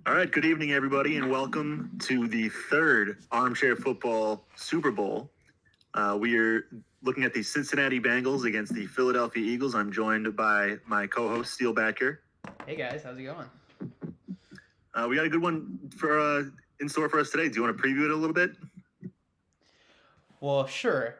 All right, good evening, everybody, and welcome to the third Armchair Football Super Bowl. We are looking at the Cincinnati Bengals against the Philadelphia Eagles. I'm joined by my co-host, Steel Backer. Hey guys, how's it going? We got a good one for in store for us today. Do you want to preview it a little bit? Well, sure.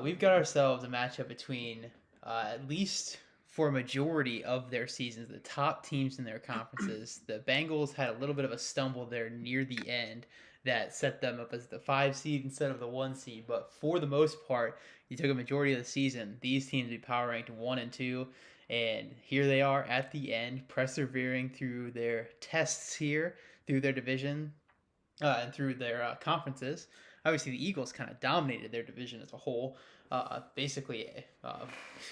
We've got ourselves a matchup between, at least for a majority of their seasons, the top teams in their conferences. The Bengals had a little bit of a stumble there near the end that set them up as the 5 seed instead of the 1 seed. But for the most part, you took a majority of the season, these teams would be power ranked 1 and 2. And here they are at the end, persevering through their tests here, through their division, and through their conferences. Obviously, the Eagles kind of dominated their division as a whole, basically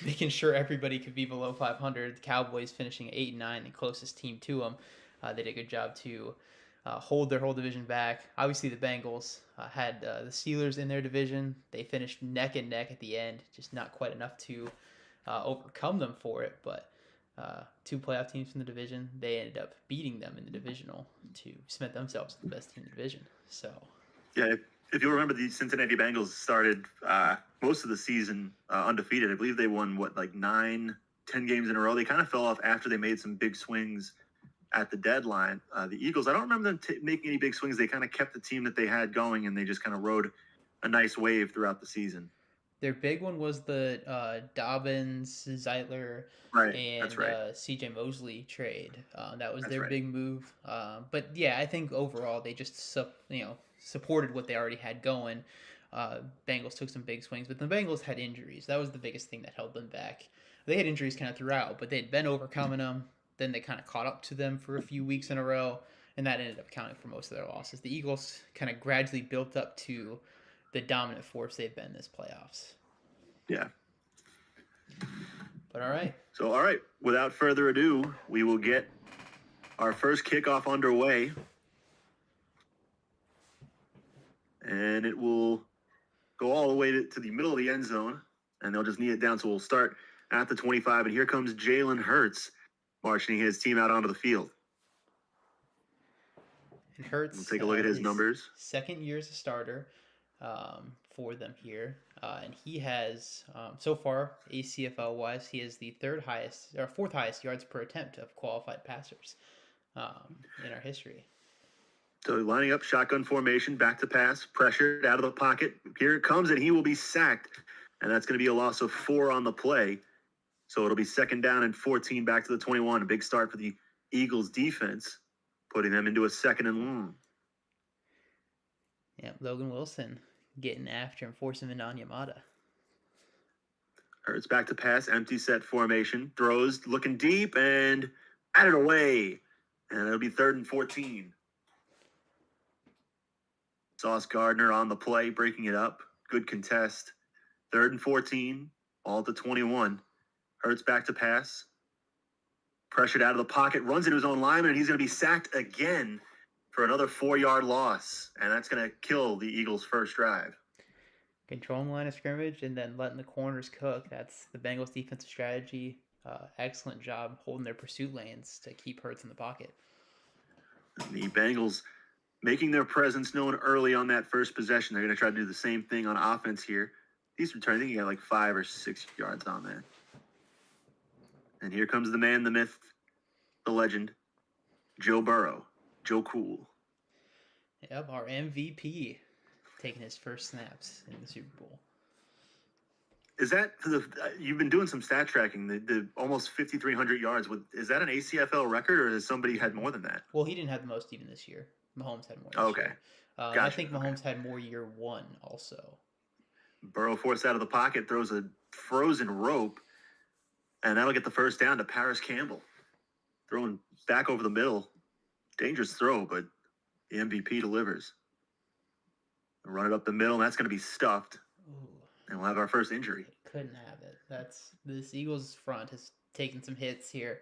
making sure everybody could be below 500. The Cowboys finishing 8-9, the closest team to them. They did a good job to hold their whole division back. Obviously, the Bengals had the Steelers in their division. They finished neck and neck at the end, just not quite enough to overcome them for it, but two playoff teams from the division. They ended up beating them in the divisional to cement themselves as the best team in the division. So, Yeah, if you remember, the Cincinnati Bengals started most of the season undefeated. I believe they won, like 9, 10 games in a row. They kind of fell off after they made some big swings at the deadline. The Eagles, I don't remember them making any big swings. They kind of kept the team that they had going, and they just kind of rode a nice wave throughout the season. their big one was the Dobbins, Zeitler, Right, that's and right. C.J. Mosley trade. That was That's their right. big move. But yeah, I think overall they just supported what they already had going. Bengals took some big swings, but the Bengals had injuries. That was the biggest thing that held them back. They had injuries kind of throughout, but they'd been overcoming them. Then they kind of caught up to them for a few weeks in a row, and that ended up accounting for most of their losses. The Eagles kind of gradually built up to the dominant force they've been this playoffs. Yeah. But all right. So, all right, without further ado, we will get our first kickoff underway. And it will go all the way to the middle of the end zone, and they'll just knee it down. So we'll start at the 25, and here comes Jalen Hurts marching his team out onto the field. And Hurts, We'll take a look at his numbers. second year as a starter for them here. And he has, so far, ACFL wise, he is the third highest, or fourth highest yards per attempt of qualified passers in our history. So lining up shotgun formation, back to pass, pressured out of the pocket. Here it comes, and he will be sacked. And that's going to be a loss of 4 on the play. So it'll be second down and 14 back to the 21. A big start for the Eagles defense, putting them into a second and long. Yeah, Logan Wilson getting after him, forcing him into Onyemata. Hurts back to pass, empty set formation, throws, looking deep, and at it away. And it'll be third and 14. Sauce Gardner on the play, breaking it up. Good contest. Third and 14, all at the 21. Hurts back to pass. Pressured out of the pocket, runs into his own lineman, and he's going to be sacked again for another 4-yard loss. And that's going to kill the Eagles' first drive. Controlling the line of scrimmage and then letting the corners cook. That's the Bengals' defensive strategy. Excellent job holding their pursuit lanes to keep Hurts in the pocket. The Bengals making their presence known early on that first possession. They're going to try to do the same thing on offense here. These returns, I think he got like 5 or 6 yards on that. And here comes the man, the myth, the legend, Joe Burrow, Joe Cool. Yep, our MVP taking his first snaps in the Super Bowl. Is that you've been doing some stat tracking? The almost 5,300 yards. Is that an ACFL record, or has somebody had more than that? Well, he didn't have the most even this year. Mahomes had more. This year. Gotcha. I think Mahomes had more year one also. Burrow forced out of the pocket, throws a frozen rope, and that'll get the first down to Paris Campbell. Throwing back over the middle. Dangerous throw, but the MVP delivers. Run it up the middle, and that's going to be stuffed. Ooh. And we'll have our first injury. Couldn't have it. This Eagles front has taken some hits here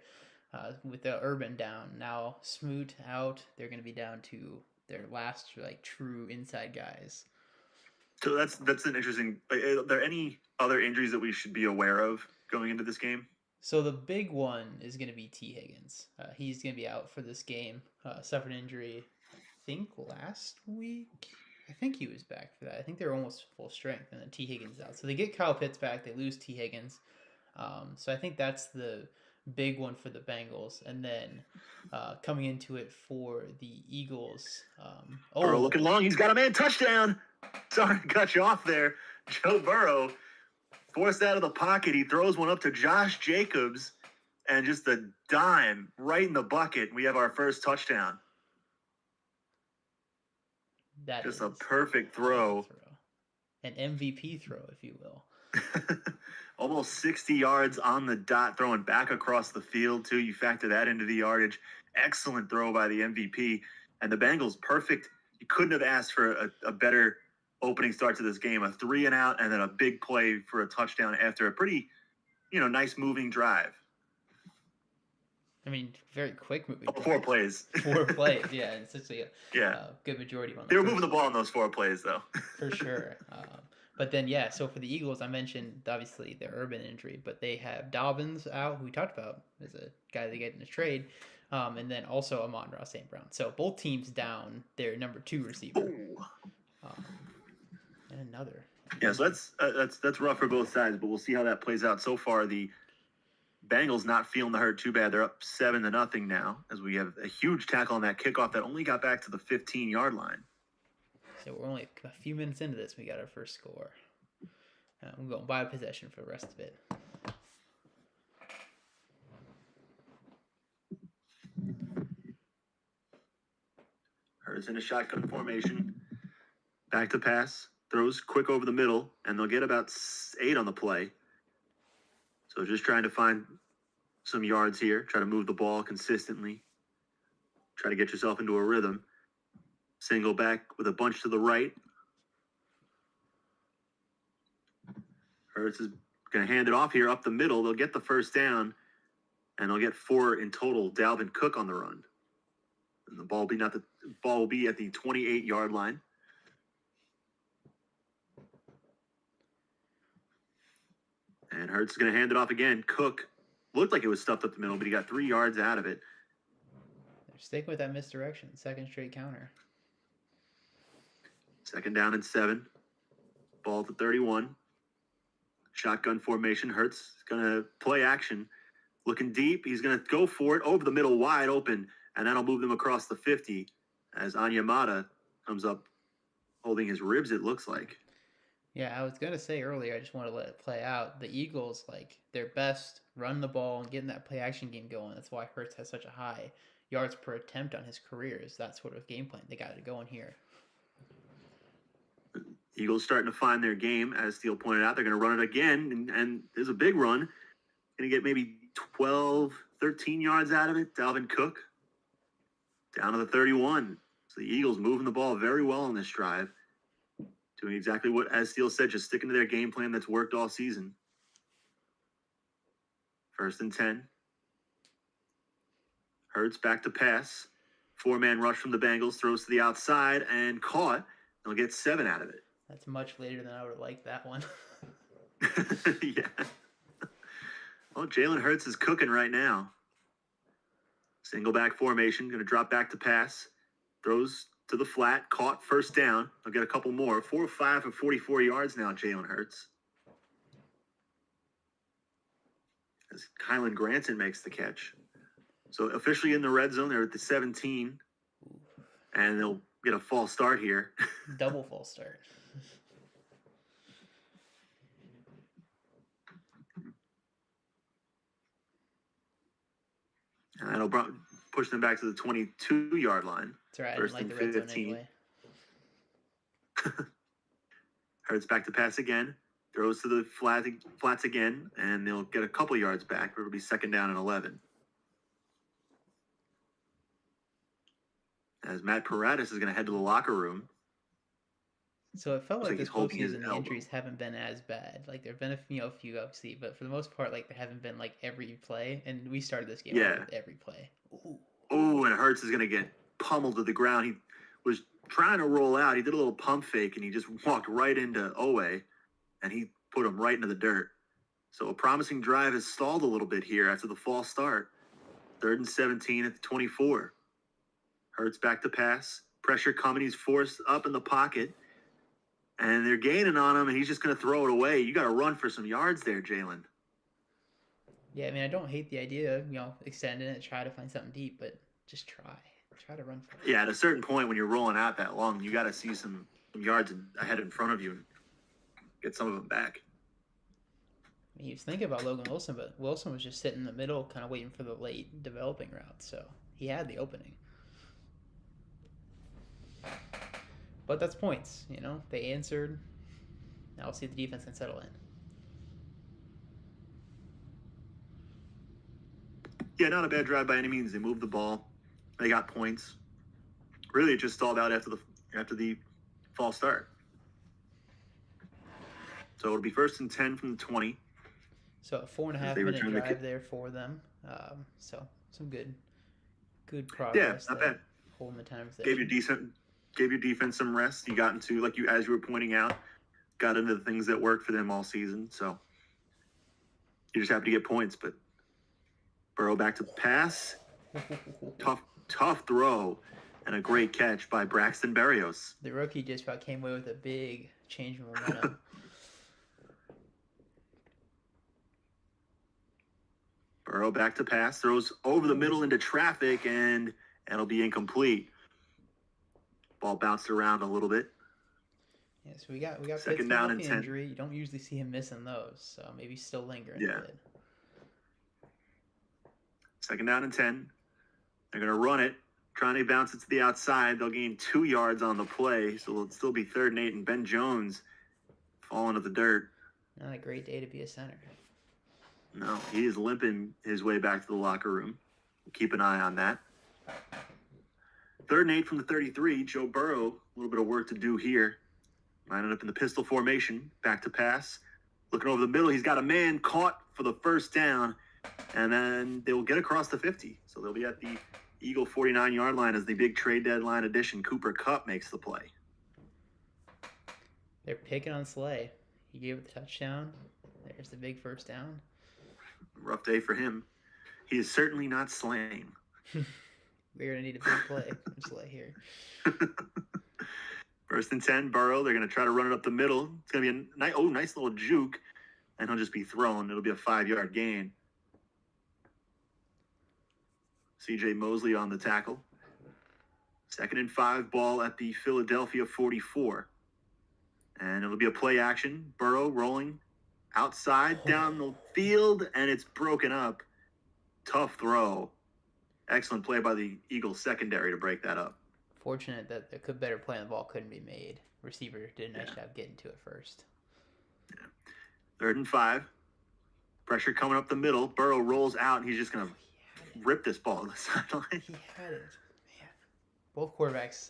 with the Urban down. Now Smoot out. They're going to be down to their last true inside guys. So that's an interesting. Are there any other injuries that we should be aware of going into this game? So the big one is going to be T. Higgins. He's going to be out for this game. Suffered an injury, I think last week. I think he was back for that. I think they were almost full strength, and then T. Higgins out. So they get Kyle Pitts back. They lose T. Higgins. So I think that's the big one for the Bengals. And then coming into it for the Eagles. Burrow looking long. He's got a man. Touchdown. Sorry to cut you off there. Joe Burrow forced out of the pocket. He throws one up to Josh Jacobs and just a dime right in the bucket. We have our first touchdown. That just is a perfect throw. An MVP throw, if you will. Almost 60 yards on the dot, throwing back across the field, too. You factor that into the yardage. Excellent throw by the MVP. And the Bengals, perfect. You couldn't have asked for a better opening start to this game. A 3-and-out and then a big play for a touchdown after a pretty, nice moving drive. I mean, very quick moving. 4 plays. 4 plays, yeah. It's essentially a good majority of them. They were moving the ball in those 4 plays, though. For sure. But then, so for the Eagles, I mentioned, obviously, the Urban injury, but they have Dobbins out, who we talked about as a guy they get in a trade, and then also Amon-Ra St. Brown. So both teams down their number 2 receiver. And another. Yeah, so that's rough for both sides, but we'll see how that plays out. So far, the Bengals not feeling the hurt too bad. They're up 7-0 now, as we have a huge tackle on that kickoff that only got back to the 15-yard line. So we're only a few minutes into this. We got our first score. We're going by possession for the rest of it. Hurts in a shotgun formation. Back to pass. Throws quick over the middle, and they'll get about 8 on the play. So just trying to find some yards here. Try to move the ball consistently. Try to get yourself into a rhythm. Single back with a bunch to the right. Hurts is going to hand it off here up the middle. They'll get the first down, and they'll get 4 in total. Dalvin Cook on the run. And the ball will be at the 28-yard line. And Hurts is going to hand it off again. Cook looked like it was stuffed up the middle, but he got 3 yards out of it. They're sticking with that misdirection. Second straight counter. 2nd down and 7. Ball to 31. Shotgun formation. Hurts is going to play action. Looking deep. He's going to go for it over the middle, wide open, and that'll move them across the 50 as Onyemata comes up holding his ribs, it looks like. Yeah, I was going to say earlier, I just want to let it play out. The Eagles, their best, run the ball and getting that play-action game going. That's why Hurts has such a high yards per attempt on his career, is that sort of game plan. They got it going here. Eagles starting to find their game, as Steele pointed out. They're going to run it again, and there's a big run. Going to get maybe 12, 13 yards out of it. Dalvin Cook down to the 31. So the Eagles moving the ball very well on this drive. Doing exactly what, as Steele said, just sticking to their game plan that's worked all season. 1st and 10. Hurts back to pass. 4-man rush from the Bengals. Throws to the outside and caught. They'll get 7 out of it. That's much later than I would have liked that one. Yeah. Well, Jalen Hurts is cooking right now. Single back formation. Going to drop back to pass. Throws to the flat, caught, 1st down. They'll get a couple more. 4 of 5 for 44 yards now, Jalen Hurts. As Kylan Granson makes the catch. So officially in the red zone, they're at the 17. And they'll get a false start here. Double false start. And that'll push them back to the 22-yard line. That's right. I didn't like the red zone anyway. Hurts back to pass again. Throws to the flats again, and they'll get a couple yards back. It'll be 2nd down and 11. As Matt Paradis is going to head to the locker room. So it felt like this postseason, the elbow. injuries haven't been as bad. There have been a few obviously, but for the most part, there haven't been every play. And we started this game with every play. Oh, and Hurts is going to get pummeled to the ground. He was trying to roll out. He did a little pump fake, and he just walked right into Owe, and he put him right into the dirt. So a promising drive has stalled a little bit here after the false start. 3rd and 17 at the 24. Hurts back to pass. Pressure coming. He's forced up in the pocket. And they're gaining on him, and he's just going to throw it away. You got to run for some yards there, Jalen. Yeah, I mean, I don't hate the idea of, extending it, try to find something deep, but just try. Try to run for it. Yeah, at a certain point when you're rolling out that long, you got to see some yards ahead in front of you and get some of them back. I mean, he was thinking about Logan Wilson, but Wilson was just sitting in the middle, kind of waiting for the late developing route, so he had the opening. But that's points, They answered. Now we'll see if the defense can settle in. Yeah, not a bad drive by any means. They moved the ball. They got points. Really, it just stalled out after the false start. So it'll be 1st and 10 from the 20. So a 4.5-minute drive there for them. So some good progress. Yeah, not bad. Holding the time. Gave your defense some rest. You got into, as you were pointing out, got into the things that worked for them all season. So you're just happy to get points. But Burrow back to pass. Tough throw and a great catch by Braxton Berrios. The rookie just about came away with a big change of momentum. Burrow back to pass, throws over the middle into traffic, and it'll be incomplete. Ball bounced around a little bit. Yeah, so we got 2nd down and 10. Injury. You don't usually see him missing those, so maybe he's still lingering a bit. 2nd down and 10. They're going to run it, trying to bounce it to the outside. They'll gain 2 yards on the play, so it'll still be 3rd and 8, and Ben Jones falling to the dirt. Not a great day to be a center. No, he is limping his way back to the locker room. Keep an eye on that. 3rd and 8 from the 33. Joe Burrow, a little bit of work to do here. Lining up in the pistol formation. Back to pass. Looking over the middle. He's got a man caught for the 1st down. And then they will get across the 50. So they'll be at the Eagle 49-yard line as the big trade deadline addition. Cooper Kupp makes the play. They're picking on Slay. He gave it the touchdown. There's the big 1st down. Rough day for him. He is certainly not slaying. We're going to need a big play from Slay here. 1st and 10, Burrow. They're going to try to run it up the middle. It's going to be a nice little juke. And he'll just be thrown. It'll be a 5-yard gain. C.J. Mosley on the tackle. 2nd and 5, ball at the Philadelphia 44. And it'll be a play action. Burrow rolling outside down the field, and it's broken up. Tough throw. Excellent play by the Eagles secondary to break that up. Fortunate that the better play on the ball couldn't be made. Receiver did a nice job getting to it first. Yeah. 3rd and 5. Pressure coming up the middle. Burrow rolls out, and he's just going to rip this ball to the sideline. He had it. Man. Both quarterbacks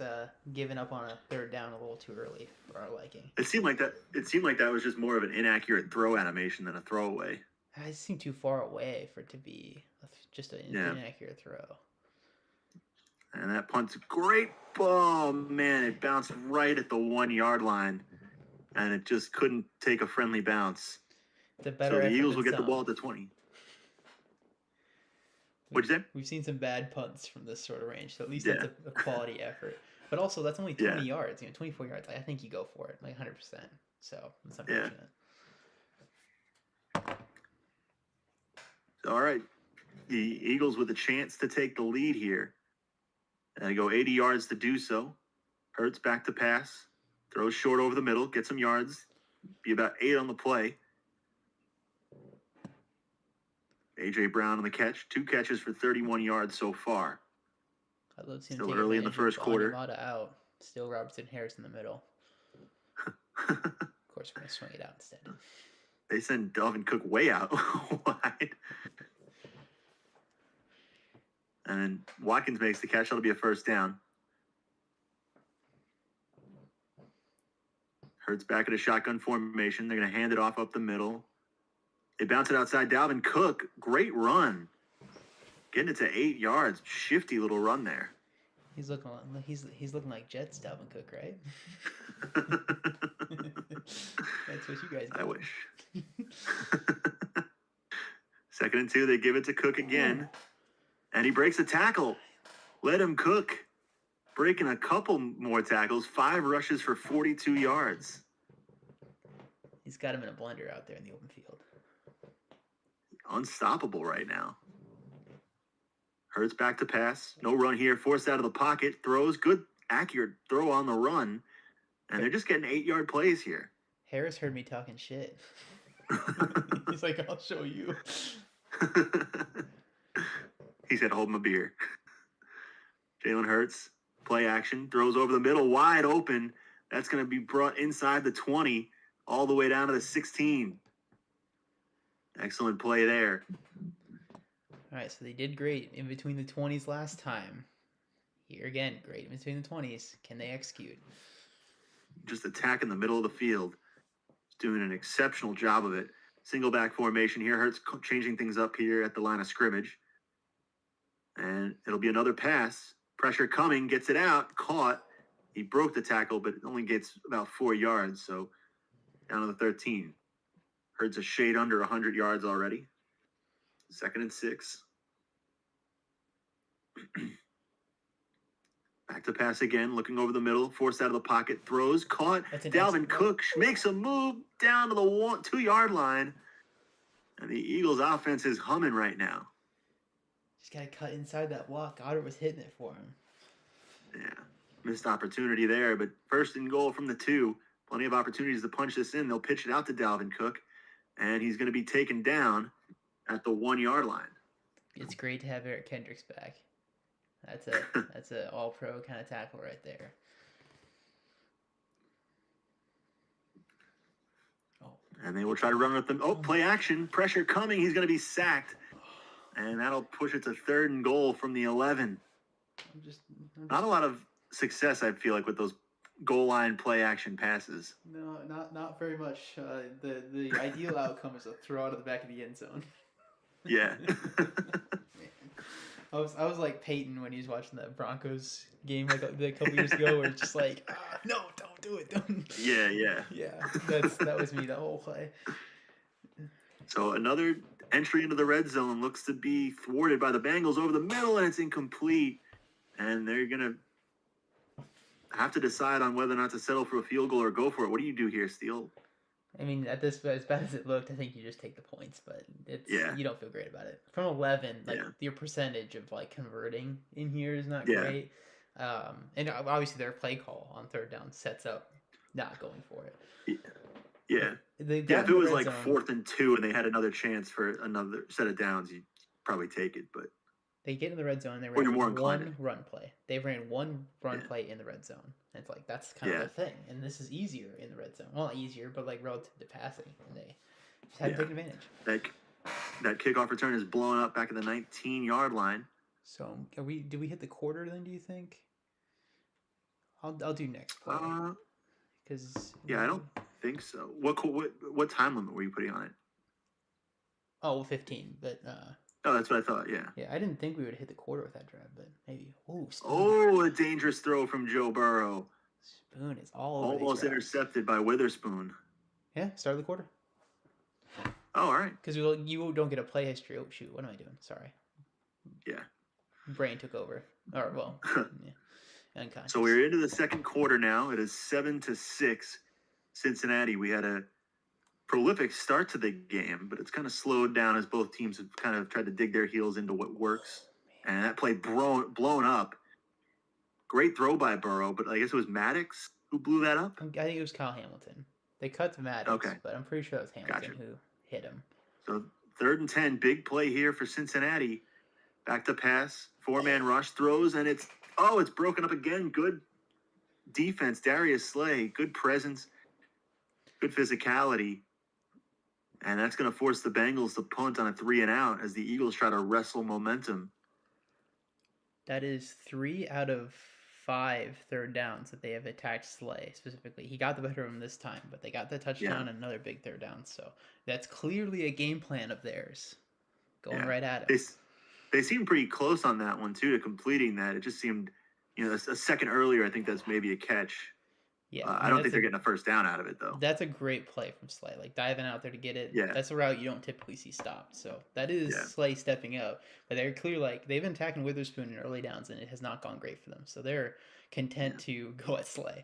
giving up on a 3rd down a little too early for our liking. It seemed like that was just more of an inaccurate throw animation than a throwaway. It seemed too far away for it to be just an inaccurate throw. And that punt's great. Oh, man, it bounced right at the 1-yard line, and it just couldn't take a friendly bounce. So the Eagles will get the ball at the 20. What'd you say? We've seen some bad punts from this sort of range, so at least that's a quality effort. But also, that's only 20 yards. 24 yards. I think you go for it, 100%. So it's unfortunate. All right. The Eagles with a chance to take the lead here. And they go 80 yards to do so. Hurts back to pass. Throws short over the middle. Get some yards. Be about 8 on the play. A.J. Brown on the catch. 2 catches for 31 yards so far. I'd love to see him Still early in the first quarter. Out. Still Robertson Harris in the middle. Of course, we're going to swing it out instead. They send Dalvin Cook way out wide. And then Watkins makes the catch. That'll be a 1st down. Hurts back at a shotgun formation. They're going to hand it off up the middle. They bounce it outside. Dalvin Cook, great run. Getting it to 8 yards. Shifty little run there. He's looking like Jets Dalvin Cook, right? That's what you guys do. I wish. 2nd and 2, they give it to Cook again. And he breaks a tackle. Let him cook. Breaking a couple more tackles. 5 rushes for 42 yards. He's got him in a blender out there in the open field. Unstoppable right now. Hurts back to pass. No run here. Forced out of the pocket. Throws. Good, accurate throw on the run. And they're just getting 8-yard plays here. Harris heard me talking shit. He's like, I'll show you. He said, hold my beer. Jalen Hurts, play action, throws over the middle, wide open. That's going to be brought inside the 20, all the way down to the 16. Excellent play there. All right, so they did great in between the 20s last time. Here again, great in between the 20s. Can they execute? Just attack in the middle of the field. Doing an exceptional job of it. Single back formation here. Hurts changing things up here at the line of scrimmage. And it'll be another pass. Pressure coming, gets it out, caught. He broke the tackle, but it only gets about 4 yards, so down to the 13. Hurts a shade under 100 yards already. 2nd and 6. Back to pass again, looking over the middle, forced out of the pocket, throws, caught. Dalvin Cook makes a move down to the 2-yard line. And the Eagles' offense is humming right now. Just got to cut inside that block. Goddard was hitting it for him. Yeah, missed opportunity there, but 1st and goal from the 2. Plenty of opportunities to punch this in. They'll pitch it out to Dalvin Cook, and he's going to be taken down at the 1-yard line. It's great to have Eric Kendricks back. That's a all-pro kind of tackle right there. Oh. And they will try to run with them. Oh, play action. Pressure coming. He's going to be sacked. And that'll push it to 3rd and goal from the 11. Not a lot of success, I feel like, with those goal line play action passes. No, not very much. The ideal outcome is a throw out of the back of the end zone. Yeah. I was like Peyton when he was watching the Broncos game like a couple years ago, where it's just like, no, don't do it, don't. Yeah. Yeah, that was me the whole play. So another entry into the red zone looks to be thwarted by the Bengals over the middle, and it's incomplete. And they're gonna have to decide on whether or not to settle for a field goal or go for it. What do you do here, Steele? I mean, as bad as it looked, I think you just take the points, but you don't feel great about it. From 11, your percentage of like converting in here is not great. And obviously their play call on 3rd down sets up not going for it. Yeah. If it was like 4th and 2 and they had another chance for another set of downs, you'd probably take it, but they get in the red zone and they ran one run play. They ran one run play in the red zone. And it's like, that's kind of the thing. And this is easier in the red zone. Well, not easier, but like relative to passing. And they just had to take advantage. That kickoff return is blown up back at the 19-yard line. So, do we hit the quarter then, do you think? I'll do next play. I don't think so. What time limit were you putting on it? Oh, 15, but oh, that's what I thought. Yeah. Yeah, I didn't think we would hit the quarter with that drive, but maybe. Oh, a dangerous throw from Joe Burrow. Spoon is all over. Almost intercepted by Witherspoon. Yeah, start of the quarter. Oh, all right. Because you don't get a play history. Oh shoot, what am I doing? Sorry. Yeah. Brain took over. Or well, yeah. Unconscious. So we're into the 2nd quarter now. It is 7-6. Cincinnati. We had a prolific start to the game, but it's kind of slowed down as both teams have kind of tried to dig their heels into what works. And that play blown up. Great throw by Burrow, but I guess it was Maddox who blew that up? I think it was Kyle Hamilton. They cut to Maddox, but I'm pretty sure it was Hamilton who hit him. So 3rd and 10, big play here for Cincinnati. Back to pass, 4-man rush, throws, and it's broken up again. Good defense, Darius Slay, good presence, good physicality. And that's going to force the Bengals to punt on a 3-and-out as the Eagles try to wrestle momentum. That is 3 out of 5 third downs that they have attacked Slay specifically. He got the better of him this time, but they got the touchdown and another big third down. So that's clearly a game plan of theirs. Going right at him. They seemed pretty close on that one, too, to completing that. It just seemed, a second earlier, I think that's maybe a catch. Yeah, I don't think they're getting a first down out of it, though. That's a great play from Slay, like diving out there to get it. Yeah. That's a route you don't typically see stopped. So that is Yeah. Slay stepping up. But they're clear, like they've been attacking Witherspoon in early downs, and it has not gone great for them. So they're content to go at Slay.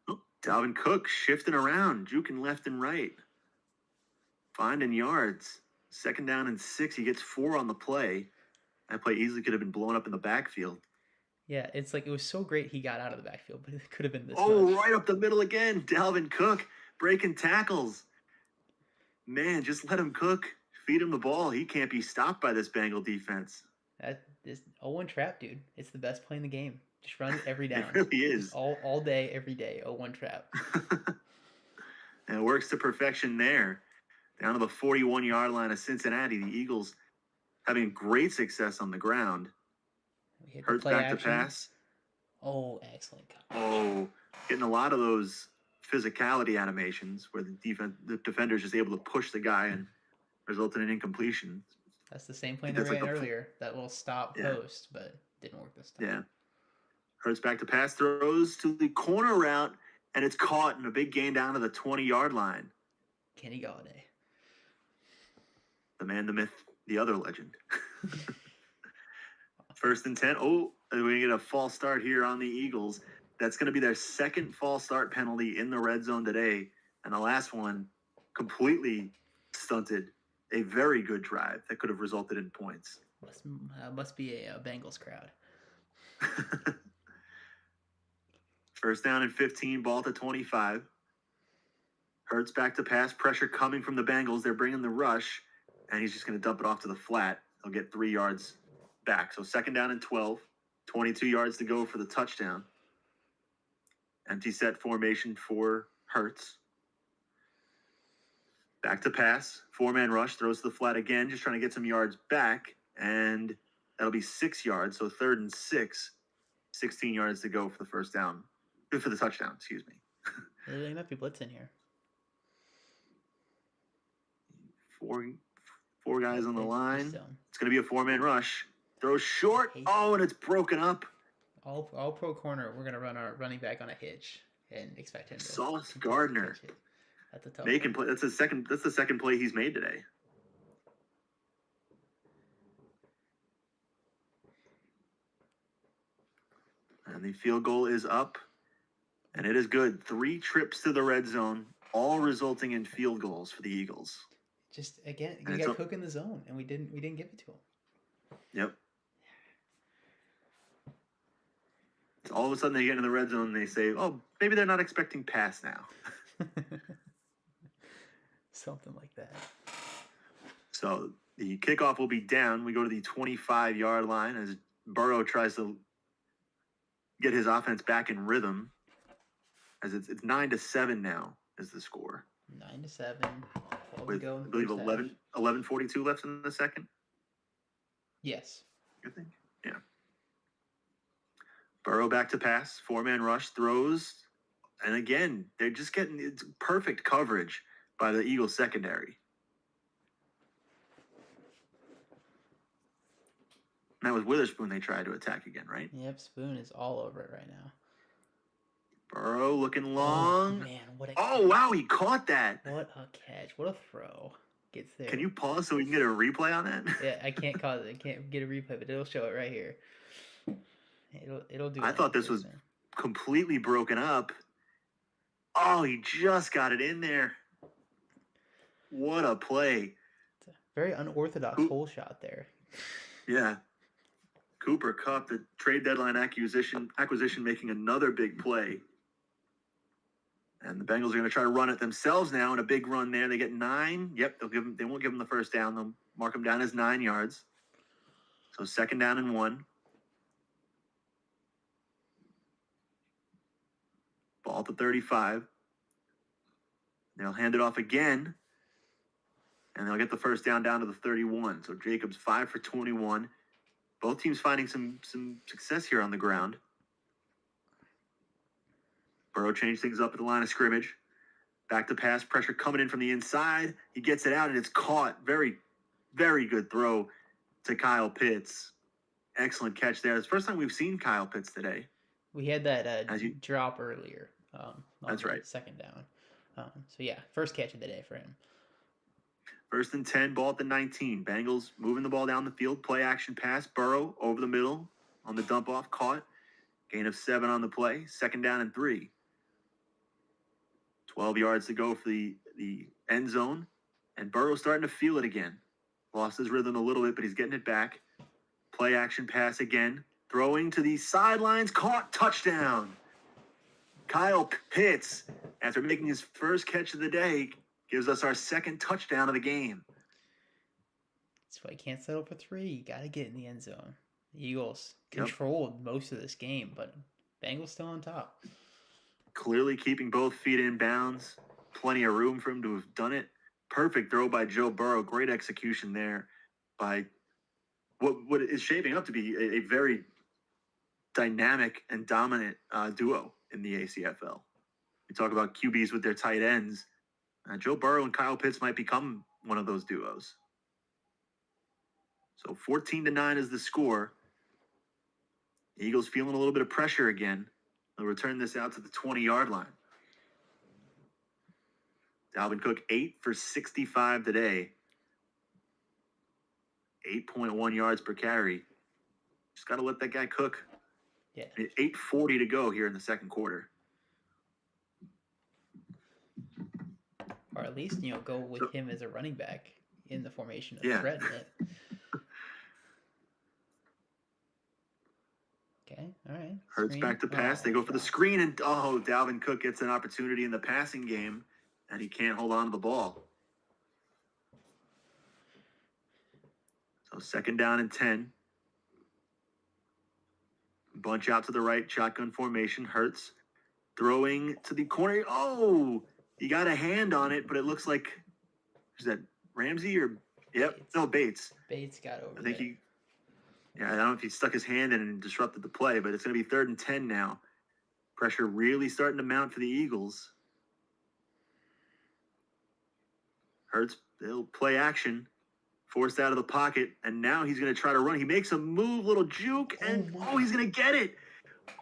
Oh, Dalvin Cook shifting around, juking left and right, finding yards. 2nd down and 6. He gets 4 on the play. That play easily could have been blown up in the backfield. Yeah, it's like it was so great he got out of the backfield, but it could have been this Oh, much. right up the middle again. Dalvin Cook breaking tackles. Man, just let him cook. Feed him the ball. He can't be stopped by this Bengal defense. That is 0-1 trap, dude. It's the best play in the game. Just run it every down. It really is. Just all day, every day. 0-1 trap. And it works to perfection there. Down to the 41-yard line of Cincinnati, the Eagles having great success on the ground. Hurts back to pass. Oh, excellent coverage. Oh, getting a lot of those physicality animations where the defender is just able to push the guy and result in an incompletion. That's the same play they ran earlier. That little stop post, but didn't work this time. Yeah. Hurts back to pass, throws to the corner route, and it's caught in a big gain down to the 20-yard line. Kenny Galladay. The man, the myth, the other legend. 1st and 10. Oh, we're going to get a false start here on the Eagles. That's going to be their 2nd false start penalty in the red zone today. And the last one completely stunted a very good drive that could have resulted in points. Must be a Bengals crowd. 1st down and 15, ball to 25. Hurts back to pass, pressure coming from the Bengals. They're bringing the rush, and he's just going to dump it off to the flat. He'll get 3 yards back. So 2nd down and 12, 22 yards to go for the touchdown. Empty set formation for Hurts. Back to pass, 4-man rush, throws to the flat again, just trying to get some yards back, and that'll be 6 yards. So 3rd and 6, 16 yards to go for the first down. For the touchdown, excuse me. They might be blitzing here. Four guys on the line. It's going to be a 4-man rush. Throws short. Oh, and it's broken up. All pro corner. We're going to run our running back on a hitch and expect him to. Sauce Gardner. That's a tough making play. That's the second play he's made today. And the field goal is up. And it is good. 3 trips to the red zone, all resulting in field goals for the Eagles. Just again, you got Cook in the zone, and we didn't give it to him. Yep. So all of a sudden they get in the red zone and they say, "Oh, maybe they're not expecting pass now." Something like that. So the kickoff will be down. We go to the 25-yard line as Burrow tries to get his offense back in rhythm. As it's 9-7 now is the score. 9-7. With, I believe 11:42 left in the second. Yes. I think. Yeah. Burrow back to pass, 4-man rush, throws, and again, they're just getting it's perfect coverage by the Eagles secondary. And that was Witherspoon they tried to attack again, right? Yep, Spoon is all over it right now. Burrow looking long. Oh, man, what a catch. Wow, he caught that. What a catch. What a throw. Gets there. Can you pause so we can get a replay on that? Yeah, I can't cause it. I can't get a replay, but it'll show it right here. It'll do it. I thought this was completely broken up. Oh, he just got it in there. What a play. It's a very unorthodox hole shot there. Yeah. Cooper Kupp, the trade deadline acquisition making another big play. And the Bengals are going to try to run it themselves now in a big run there. They get 9. Yep, they won't give them the first down. They'll mark them down as 9 yards. So 2nd down and 1. Ball to 35. They'll hand it off again. And they'll get the first down to the 31. So Jacobs 5 for 21. Both teams finding some success here on the ground. Burrow changed things up at the line of scrimmage. Back to pass, pressure coming in from the inside. He gets it out, and it's caught. Very, very good throw to Kyle Pitts. Excellent catch there. It's the first time we've seen Kyle Pitts today. We had that drop earlier. That's right. Second down. So yeah, first catch of the day for him. 1st and 10, ball at the 19. Bengals moving the ball down the field. Play action pass. Burrow over the middle on the dump off. Caught. Gain of 7 on the play. 2nd down and 3. 12 yards to go for the end zone. And Burrow's starting to feel it again. Lost his rhythm a little bit, but he's getting it back. Play action pass again. Throwing to the sidelines. Caught. Touchdown. Kyle Pitts, after making his first catch of the day, gives us our 2nd touchdown of the game. That's why you can't settle for 3. You got to get in the end zone. The Eagles controlled most of this game, but Bengals still on top. Clearly keeping both feet in bounds. Plenty of room for him to have done it. Perfect throw by Joe Burrow. Great execution there by what is shaping up to be a very dynamic and dominant duo in the ACFL. We talk about QBs with their tight ends. Joe Burrow and Kyle Pitts might become one of those duos. So 14-9 is the score. The Eagles feeling a little bit of pressure again. They'll return this out to the 20-yard line. Dalvin Cook 8 for 65 today. 8.1 yards per carry. Just got to let that guy cook. Yeah. 8:40 to go here in the second quarter. Or at least, go with him as a running back in the formation of threat. Okay, all right. Hurts back to pass. They go for the screen, and Dalvin Cook gets an opportunity in the passing game, and he can't hold on to the ball. So 2nd down and 10. Bunch out to the right, shotgun formation. Hurts throwing to the corner. Oh, he got a hand on it, but it looks like, is that Ramsey or Bates. Bates got over. I think I don't know if he stuck his hand in and disrupted the play, but it's going to be 3rd and 10 now. Pressure really starting to mount for the Eagles. Hurts, they'll play action. Forced out of the pocket, and now he's going to try to run. He makes a move, little juke, and he's going to get it.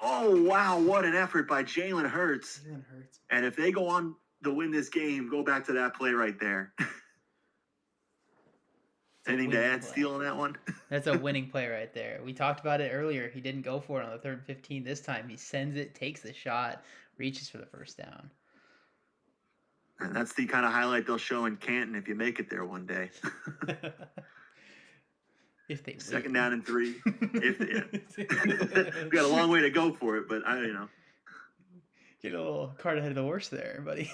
Oh, wow, what an effort by Jalen Hurts. And if they go on to win this game, go back to that play right there. Anything to add, Steele, on that one? That's a winning play right there. We talked about it earlier. He didn't go for it on the 3rd and 15 this time. He sends it, takes the shot, reaches for the first down. And that's the kind of highlight they'll show in Canton if you make it there one day. If they 2nd down and 3. We got a long way to go for it, but Get a little cart ahead of the horse there, buddy.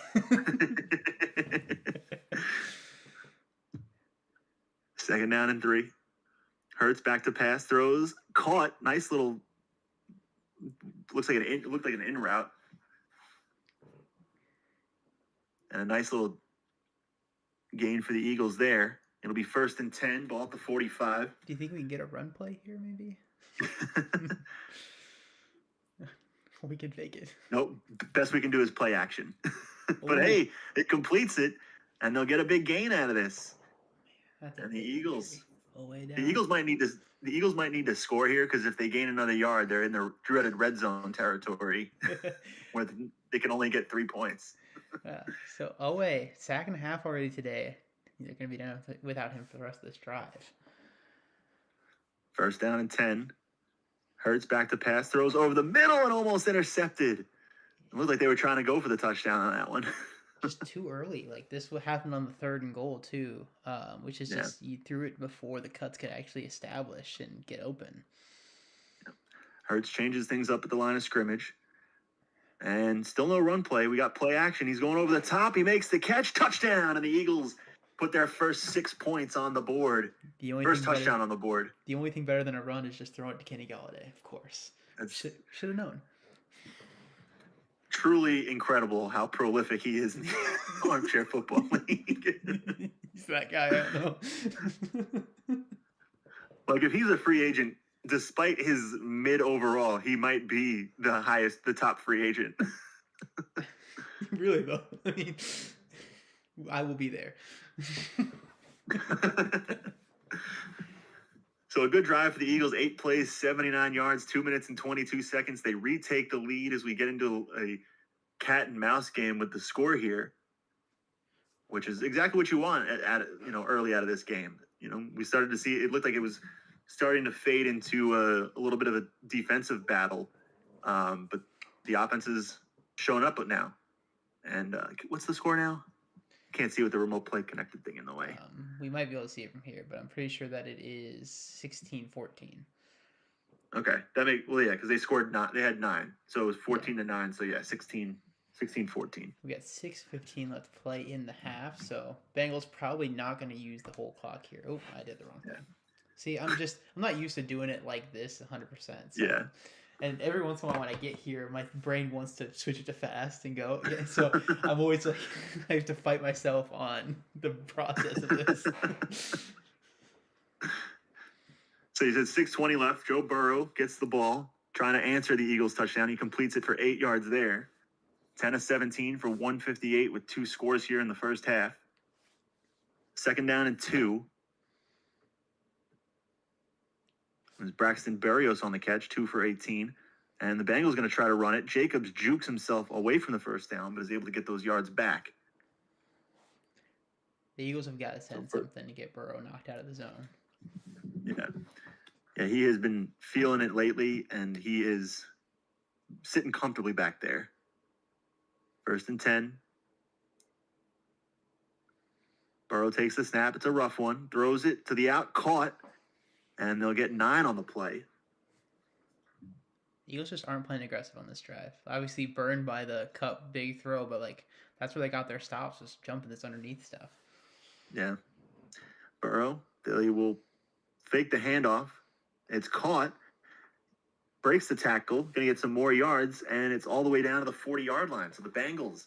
2nd down and 3. Hurts back to pass, throws, caught. Nice little. Looked like an in route. And a nice little gain for the Eagles there. It'll be 1st and 10, ball at the 45. Do you think we can get a run play here, maybe? We can fake it. Nope. Best we can do is play action. But hey, it completes it, and they'll get a big gain out of this. And the Eagles might need to score here, because if they gain another yard, they're in the dreaded red zone territory where they can only get 3 points. So Owe, sack and a half already today. They're going to be down without him for the rest of this drive. 1st down and 10. Hurts back to pass, throws over the middle and almost intercepted. It looked like they were trying to go for the touchdown on that one. Just too early. Like, this would happen on the 3rd and goal too, which is just you threw it before the cuts could actually establish and get open. Hurts changes things up at the line of scrimmage. And still no run play. We got play action. He's going over the top. He makes the catch. Touchdown. And the Eagles put their first 6 points on the board. First touchdown on the board. The only thing better than a run is just throwing it to Kenny Galladay, of course. Should have known. Truly incredible how prolific he is in the Armchair Football League. He's that guy, I don't know. Like, if he's a free agent, despite his mid overall, he might be the top free agent. Really, though. I mean, I will be there. So a good drive for the Eagles. 8 plays, 79 yards, 2 minutes and 22 seconds. They retake the lead as we get into a cat and mouse game with the score here, which is exactly what you want early out of this game. We started to see it looked like it was starting to fade into a little bit of a defensive battle, but the offense is showing up now. And what's the score now? Can't see with the remote play connected thing in the way. We might be able to see it from here, but I'm pretty sure that it is 16-14. Okay, because they scored they had 9, so it was 14-9. So yeah, 16-14. We got 6:15 left to play in the half, so Bengals probably not going to use the whole clock here. Oh, I did the wrong thing. See, I'm not used to doing it like this 100%. So. Yeah. And every once in a while when I get here, my brain wants to switch it to fast and go. Yeah, so I'm always like, I have to fight myself on the process of this. So he said 6:20 left. Joe Burrow gets the ball, trying to answer the Eagles touchdown. He completes it for 8 yards there. 10 of 17 for 158 with 2 scores here in the first half. 2nd down and 2. It was Braxton Berrios on the catch, 2 for 18. And the Bengals going to try to run it. Jacobs jukes himself away from the first down, but is able to get those yards back. The Eagles have got to send something to get Burrow knocked out of the zone. Yeah, he has been feeling it lately, and he is sitting comfortably back there. 1st and 10. Burrow takes the snap. It's a rough one. Throws it to the out, caught, and they'll get 9 on the play. The Eagles just aren't playing aggressive on this drive. Obviously burned by the Cup big throw, but that's where they got their stops, was jumping this underneath stuff. Yeah. Burrow, they will fake the handoff. It's caught. Breaks the tackle. Going to get some more yards, and it's all the way down to the 40-yard line. So the Bengals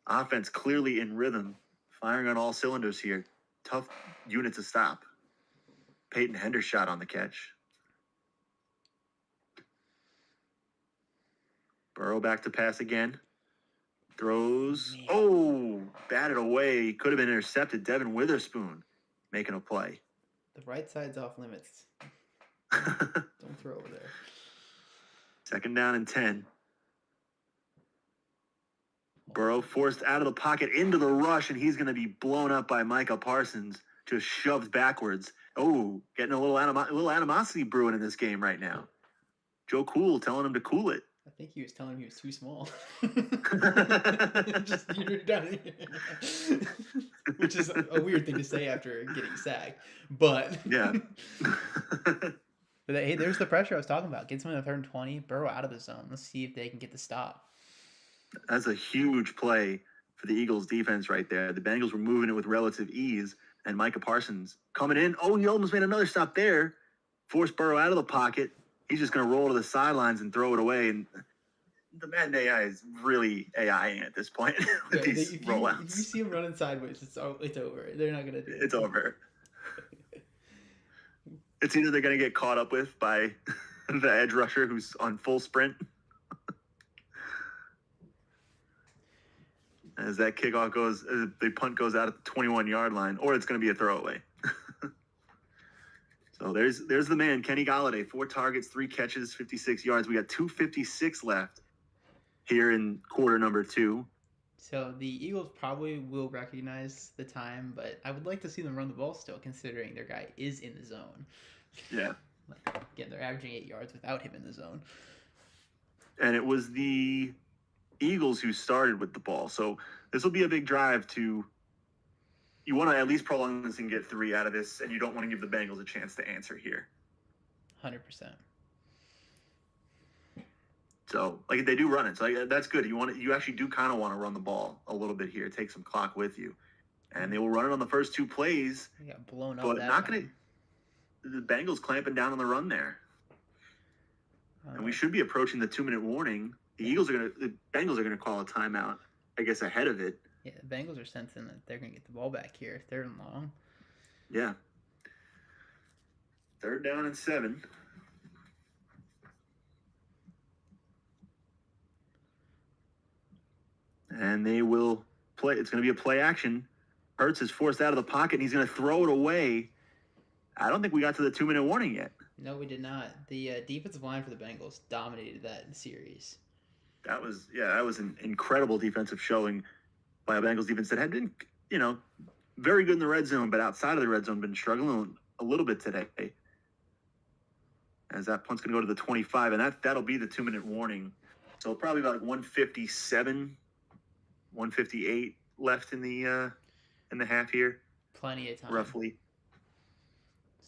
offense clearly in rhythm, firing on all cylinders here. Tough unit to stop. Peyton Hendershot on the catch. Burrow back to pass again. Throws. Oh, batted away. Could have been intercepted. Devin Witherspoon making a play. The right side's off limits. Don't throw over there. 2nd down and 10. Burrow forced out of the pocket into the rush, and he's going to be blown up by Micah Parsons. Just shoved backwards. Oh, getting a little animosity brewing in this game right now. Joe Cool telling him to cool it. I think he was telling him he was too small. Just you're done. Which is a weird thing to say after getting sacked. But yeah. But hey, there's the pressure I was talking about. Get someone in the 3rd and 20, Burrow out of the zone. Let's see if they can get the stop. That's a huge play for the Eagles defense right there. The Bengals were moving it with relative ease, and Micah Parsons coming in. Oh, he almost made another stop there. Forced Burrow out of the pocket. He's just going to roll to the sidelines and throw it away. And the Madden AI is really AIing at this point with these rollouts. If you see him running sideways, it's over. They're not going to do it. It's over. It's either they're going to get caught up with by the edge rusher who's on full sprint. As that kickoff goes, the punt goes out at the 21-yard line, or it's going to be a throwaway. So there's the man, Kenny Golladay, 4 targets, 3 catches, 56 yards. We got 2:56 left here in quarter number 2. So the Eagles probably will recognize the time, but I would like to see them run the ball still, considering their guy is in the zone. Yeah. Again, they're averaging 8 yards without him in the zone. And it was the Eagles who started with the ball. So this will be a big drive to – you want to at least prolong this and get 3 out of this, and you don't want to give the Bengals a chance to answer here. 100%. So, they do run it. So, that's good. You actually do kind of want to run the ball a little bit here, take some clock with you. And they will run it on the first 2 plays. They got blown up. But not going to – the Bengals clamping down on the run there. And we should be approaching the 2-minute warning. The Bengals are going to call a timeout, I guess, ahead of it. Yeah, the Bengals are sensing that they're going to get the ball back here. 3rd and long. Yeah. 3rd down and 7. And they will play. It's going to be a play action. Hurts is forced out of the pocket, and he's going to throw it away. I don't think we got to the 2-minute warning yet. No, we did not. The defensive line for the Bengals dominated that series. That was an incredible defensive showing by a Bengals defense that had been, very good in the red zone, but outside of the red zone, been struggling a little bit today. As that punt's going to go to the 25, and that'll be the 2-minute warning. So probably about 157, 158 left in the half here. Plenty of time, roughly.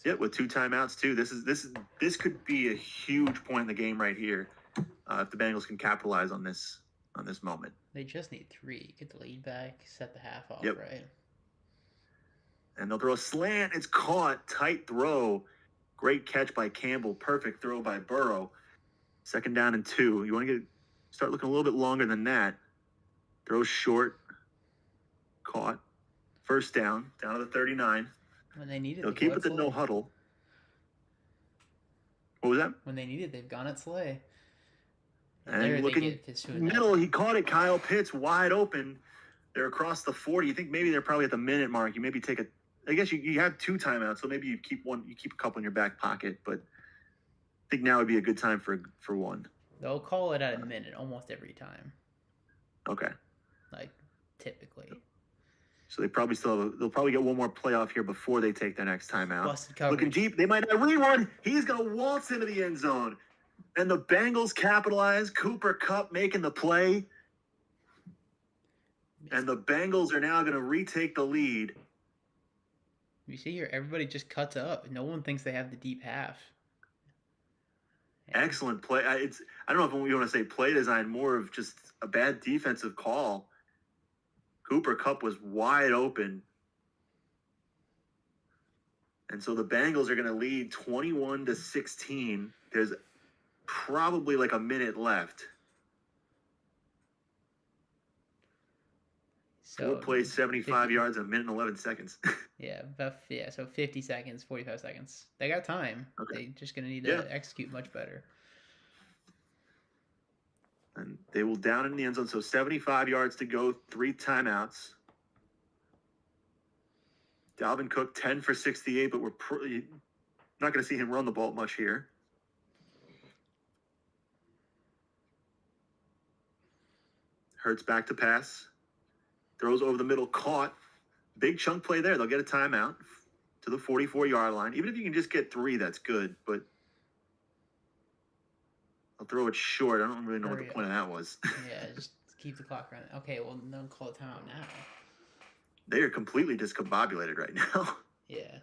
Yeah, with 2 timeouts too. This could be a huge point in the game right here if the Bengals can capitalize on this moment. They just need 3. Get the lead back, set the half off, Yep. right? And they'll throw a slant. It's caught. Tight throw. Great catch by Campbell. Perfect throw by Burrow. 2nd down and 2. You want to start looking a little bit longer than that. Throw short. Caught. 1st down. Down to the 39. When they need it, they'll keep it to no huddle. What was that? When they need it, they've gone at Slay. And looking middle, he caught it. Kyle Pitts wide open. They're across the 40. You think maybe they're probably at the minute mark. You maybe take I guess you have 2 timeouts, so maybe you keep a couple in your back pocket. But I think now would be a good time for one. They'll call it at a minute almost every time. Okay. Like typically. So they'll probably get one more playoff here before they take their next timeout. Busted coverage. Looking deep, they might not rerun. He's gonna waltz into the end zone. And the Bengals capitalize. Cooper Kupp making the play. And the Bengals are now gonna retake the lead. You see here, everybody just cuts up. No one thinks they have the deep half. Excellent play. I don't know if you want to say play design, more of just a bad defensive call. Cooper Kupp was wide open. And so the Bengals are going to lead 21-16. There's probably like a minute left. So we'll play 75 50 yards in a minute and 11 seconds. So 50 seconds, 45 seconds. They got time. Okay. They're just going to need to execute much better. And they will down in the end zone. So 75 yards to go, 3 timeouts. Dalvin Cook, 10 for 68, but we're not going to see him run the ball much here. Hurts back to pass. Throws over the middle, caught. Big chunk play there. They'll get a timeout to the 44-yard line. Even if you can just get 3, that's good. But I'll throw it short. I don't really know what the point of that was. Yeah, just keep the clock running. Okay, well, don't call a timeout now. They are completely discombobulated right now. Yeah.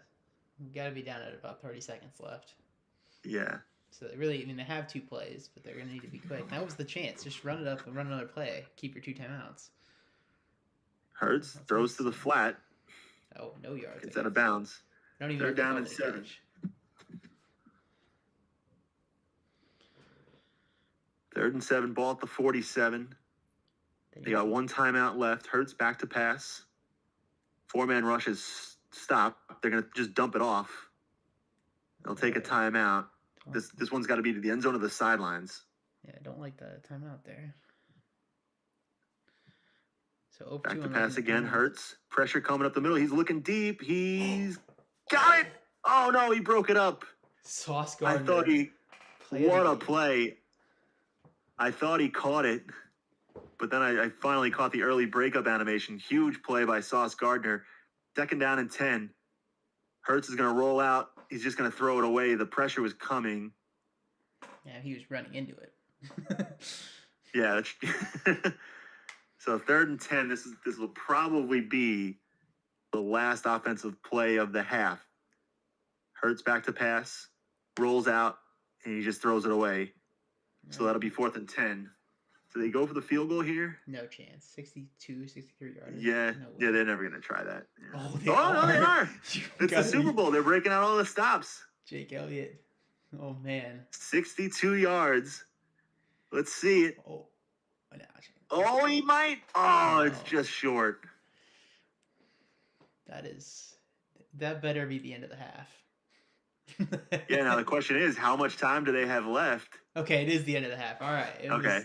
We've got to be down at about 30 seconds left. Yeah. So they have 2 plays, but they're going to need to be quick. That was the chance. Just run it up and run another play. Keep your 2 timeouts. Hurts throws to the flat. Oh, no yards. It's out of bounds. Don't even. They're down in 7. Third and 7, ball at the 47. They got 1 timeout left. Hurts back to pass. 4-man rush is stopped. They're gonna just dump it off. They'll take a timeout. This one's got to be to the end zone of the sidelines. Yeah, I don't like the timeout there. So back to pass again. Hurts. Pressure coming up the middle. He's looking deep. He's got it. Oh no, he broke it up. Sauce Gardner. I thought what a play. I thought he caught it, but then I finally caught the early breakup animation. Huge play by Sauce Gardner. 2nd down and 10. Hurts is going to roll out. He's just going to throw it away. The pressure was coming. Yeah, he was running into it. Yeah. So 3rd and 10. This will probably be the last offensive play of the half. Hurts back to pass, rolls out, and he just throws it away. So that'll be 4th and 10. Do they go for the field goal here? No chance. 62, 63 yards. Yeah, they're never going to try that. Yeah. Oh, no, they are. It's the Super Bowl. They're breaking out all the stops. Jake Elliott. Oh, man. 62 yards. Let's see it. Oh, he might. Oh, it's just short. That better be the end of the half. Yeah, now the question is, how much time do they have left? Okay, it is the end of the half. All right. Okay.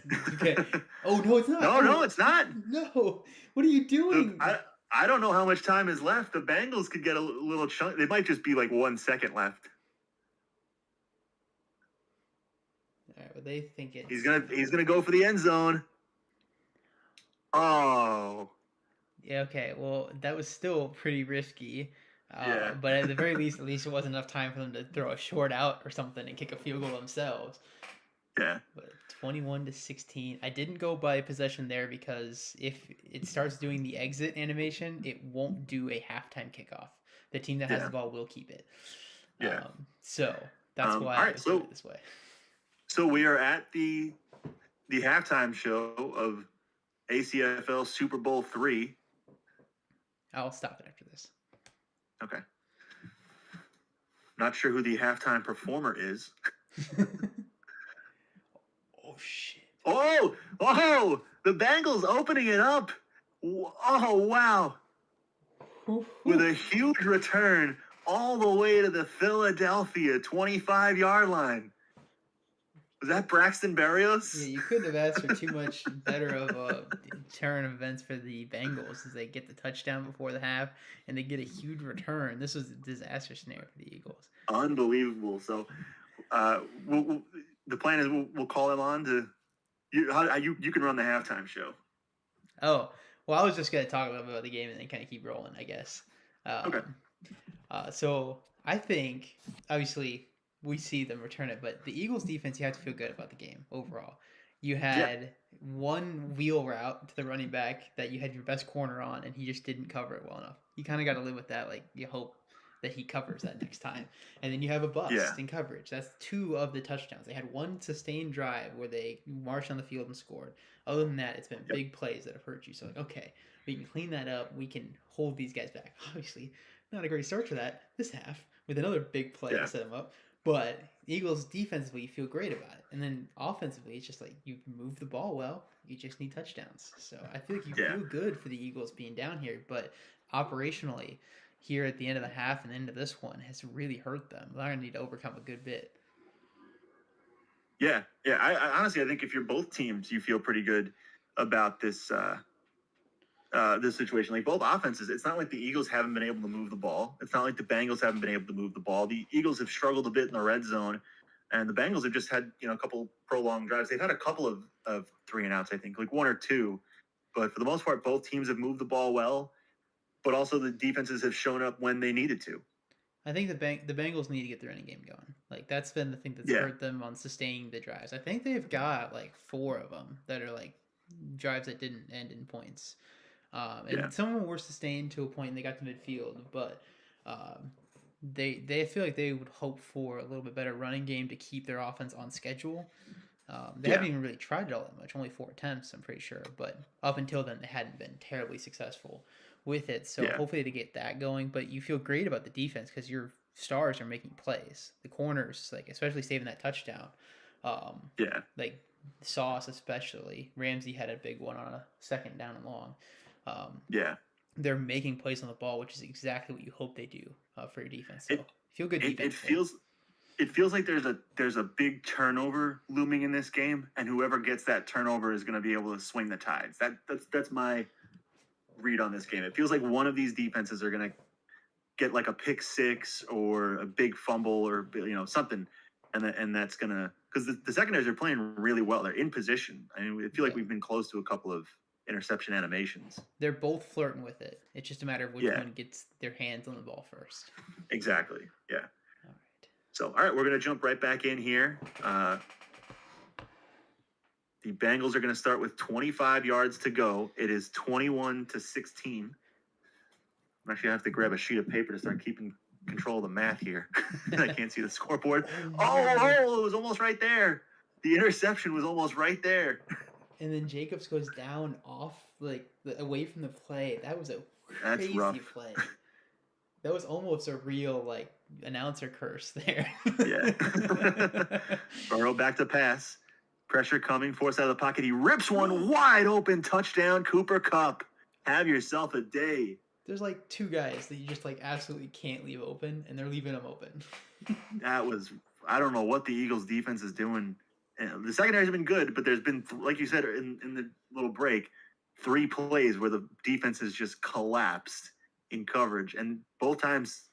Oh, no, it's not. No, it's not. No. What are you doing? Look, I don't know how much time is left. The Bengals could get a little chunk. They might just be like 1 second left. All right, but they think it's... He's gonna go for the end zone. Oh. Yeah, okay. Well, that was still pretty risky. Yeah. But at the very least, it wasn't enough time for them to throw a short out or something and kick a field goal themselves. Yeah. But 21-16. I didn't go by possession there because if it starts doing the exit animation, it won't do a halftime kickoff. The team that has the ball will keep it. Yeah. So that's why I was doing it this way. So we are at the halftime show of ACFL Super Bowl III. I'll stop it after this. Okay. Not sure who the halftime performer is. Oh, shit. Oh, the Bengals opening it up. Oh, wow. With a huge return all the way to the Philadelphia 25-yard line. Was that Braxton Berrios? Yeah, you couldn't have asked for too much better of a turn of events for the Bengals as they get the touchdown before the half and they get a huge return. This was a disaster scenario for the Eagles. Unbelievable. So the plan is we'll call him on to you can run the halftime show. Oh, well, I was just going to talk a little bit about the game and then kind of keep rolling, I guess. Okay. So I think, obviously, we see them return it, but the Eagles defense, you have to feel good about the game overall. You had one wheel route to the running back that you had your best corner on, and he just didn't cover it well enough. You kind of got to live with that. Like, you hope that he covers that next time. And then you have a bust in coverage. That's 2 of the touchdowns. They had one sustained drive where they marched on the field and scored. Other than that, it's been big plays that have hurt you. So, like, okay, we can clean that up. We can hold these guys back. Obviously, not a great start for that this half with another big play to set them up. But Eagles defensively, you feel great about it. And then offensively, it's just like you move the ball well. You just need touchdowns. So I feel like you feel good for the Eagles being down here. But operationally, here at the end of the half and the end of this one has really hurt them. They're going to need to overcome a good bit. Yeah. I honestly, I think if you're both teams, you feel pretty good about this this situation. Like both offenses, it's not like the Eagles haven't been able to move the ball. It's not like the Bengals haven't been able to move the ball. The Eagles have struggled a bit in the red zone, and the Bengals have just had a couple prolonged drives. They've had a couple of 3 and outs, I think, like 1 or 2, but for the most part, both teams have moved the ball well. But also the defenses have shown up when they needed to. I think the Bengals need to get the running game going. Like that's been the thing that's hurt them on sustaining the drives. I think they've got like 4 of them that are like drives that didn't end in points. And some of them were sustained to a point and they got to midfield, but they feel like they would hope for a little bit better running game to keep their offense on schedule. They haven't even really tried it all that much, only 4 attempts, I'm pretty sure. But up until then, they hadn't been terribly successful with it. So hopefully they get that going. But you feel great about the defense because your stars are making plays. The corners, like especially saving that touchdown. Like Sauce especially. Ramsey had a big one on a 2nd down and long. They're making plays on the ball, which is exactly what you hope they do for your defense. So feel good defense. It feels like there's a big turnover looming in this game, and whoever gets that turnover is going to be able to swing the tides. That's my read on this game. It feels like one of these defenses are going to get like a pick 6 or a big fumble or something, and that's going to because the secondaries are playing really well. They're in position. I mean, I feel like we've been close to a couple of interception animations. They're both flirting with it. It's just a matter of which one gets their hands on the ball first. Exactly. Yeah. All right. So, all right, we're going to jump right back in here. The Bengals are going to start with 25 yards to go. It is 21-16. I'm actually going to have to grab a sheet of paper to start keeping control of the math here. I can't see the scoreboard. Oh, it was almost right there. The interception was almost right there. And then Jacobs goes down off, away from the play. That was a crazy play. That was almost a real, announcer curse there. Burrow back to pass. Pressure coming, forced out of the pocket. He rips one wide open. Touchdown, Cooper Kupp. Have yourself a day. There's, 2 guys that you just, absolutely can't leave open, and they're leaving them open. That was, I don't know what the Eagles defense is doing. The secondary has been good, but there's been, like you said in the little break, 3 plays where the defense has just collapsed in coverage. And both times,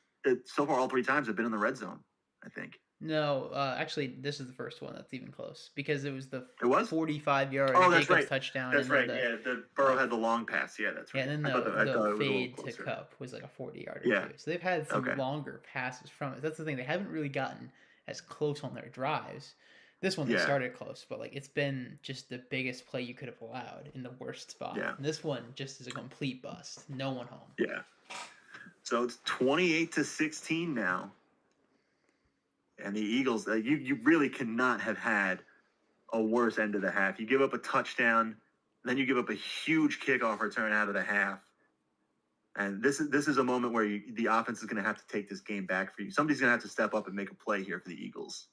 so far all 3 times have been in the red zone, I think. No, actually, this is the first one that's even close because it was the It was? 45-yard Oh, that's Jacobs right. touchdown, That's and then right. Yeah, the Burrow had the long pass. Yeah, that's yeah, right. and then I thought the it was a little fade to closer. Cup was like a 40-yarder Yeah. too. So they've had some Okay. longer passes from it. That's the thing; they haven't really gotten as close on their drives. This one they Yeah. started close, but like it's been just the biggest play you could have allowed in the worst spot. Yeah. And this one just is a complete bust. No one home. Yeah. So it's 28-16 now. And the Eagles, you really cannot have had a worse end of the half. You give up a touchdown, then you give up a huge kickoff return out of the half. And this is a moment where the offense is going to have to take this game back for you. Somebody's going to have to step up and make a play here for the Eagles.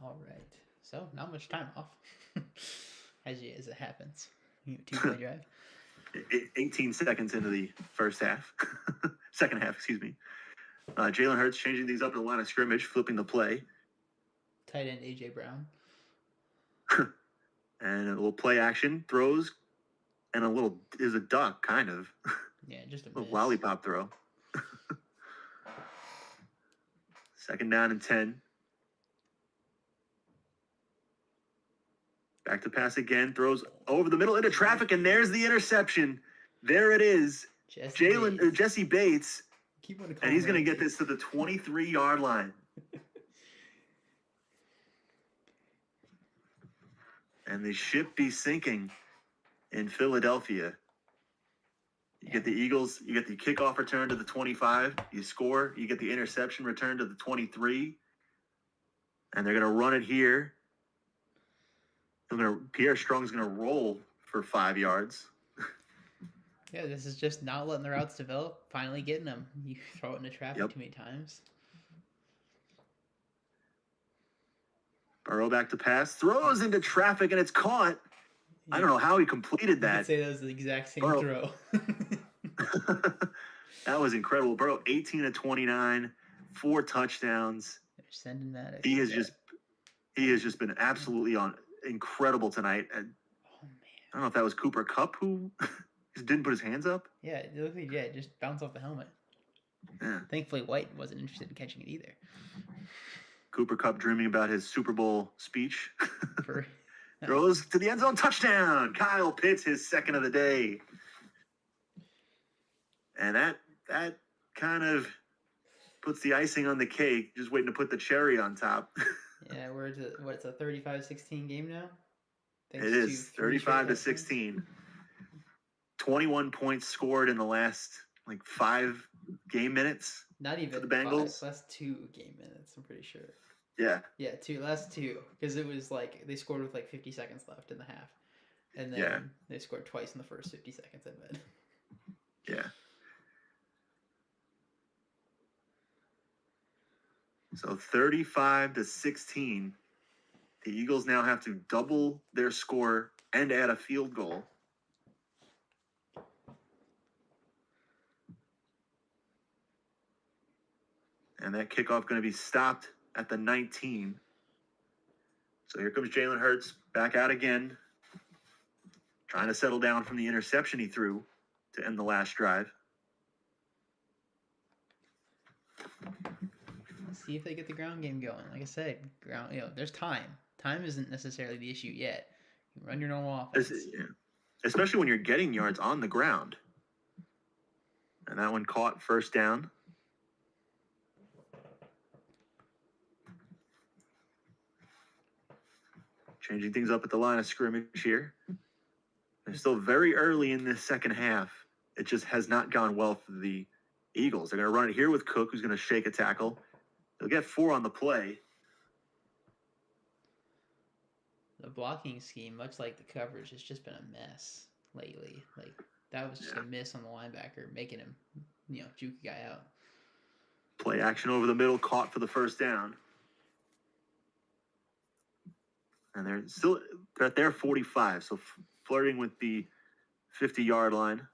All right. So not much time off, as it happens. 2-play drive. 18 seconds into the first half. Second half, excuse me. Jalen Hurts changing these up in the line of scrimmage, flipping the play. Tight end A.J. Brown. And a little play action, throws, and is a duck, kind of. Yeah, just a little miss. lollipop throw. Second down and 10. Back to pass again, throws over the middle into traffic, and there's the interception. There it is. Jesse Bates. And he's going to get this to the 23-yard line. And the ship be sinking in Philadelphia. You get the Eagles, you get the kickoff return to the 25, you score, you get the interception return to the 23, and they're going to run it here. Pierre Strong's going to roll for 5 yards. Yeah, this is just not letting the routes develop, finally getting them. You throw it into traffic too many times. Burrow back to pass, throws into traffic, and it's caught. I don't know how he completed that. You could say that was the exact same throw. That was incredible. Burrow, 18-29, 4 touchdowns. They're sending that. He has just been absolutely incredible tonight. And oh man! I don't know if that was Cooper Kupp who just didn't put his hands up. Yeah, it looked like it just bounced off the helmet. Yeah. Thankfully, White wasn't interested in catching it either. Cooper Kupp dreaming about his Super Bowl speech. Throws to the end zone, touchdown! Kyle Pitts, his second of the day. And that kind of puts the icing on the cake, just waiting to put the cherry on top. Yeah, it's a 35-16 game now? It is 35-16. 21 points scored in the last 5 game minutes. Not even for the Bengals. Last 2 game minutes, I'm pretty sure. Yeah. Yeah, last 2. Because it was they scored with 50 seconds left in the half. And then they scored twice in the first 50 seconds, I bet. Yeah. So 35-16. The Eagles now have to double their score and add a field goal. And that kickoff going to be stopped at the 19. So here comes Jalen Hurts back out again, trying to settle down from the interception he threw to end the last drive. Let's see if they get the ground game going. Like I said, there's time. Time isn't necessarily the issue yet. You run your normal offense. Especially when you're getting yards on the ground. And that one caught first down. Changing things up at the line of scrimmage here. They're still very early in this second half. It just has not gone well for the Eagles. They're going to run it here with Cook, who's going to shake a tackle. They'll get 4 on the play. The blocking scheme, much like the coverage, has just been a mess lately. That was just a miss on the linebacker, making him, juke a guy out. Play action over the middle, caught for the first down. And they're at their 45, so flirting with the 50-yard line.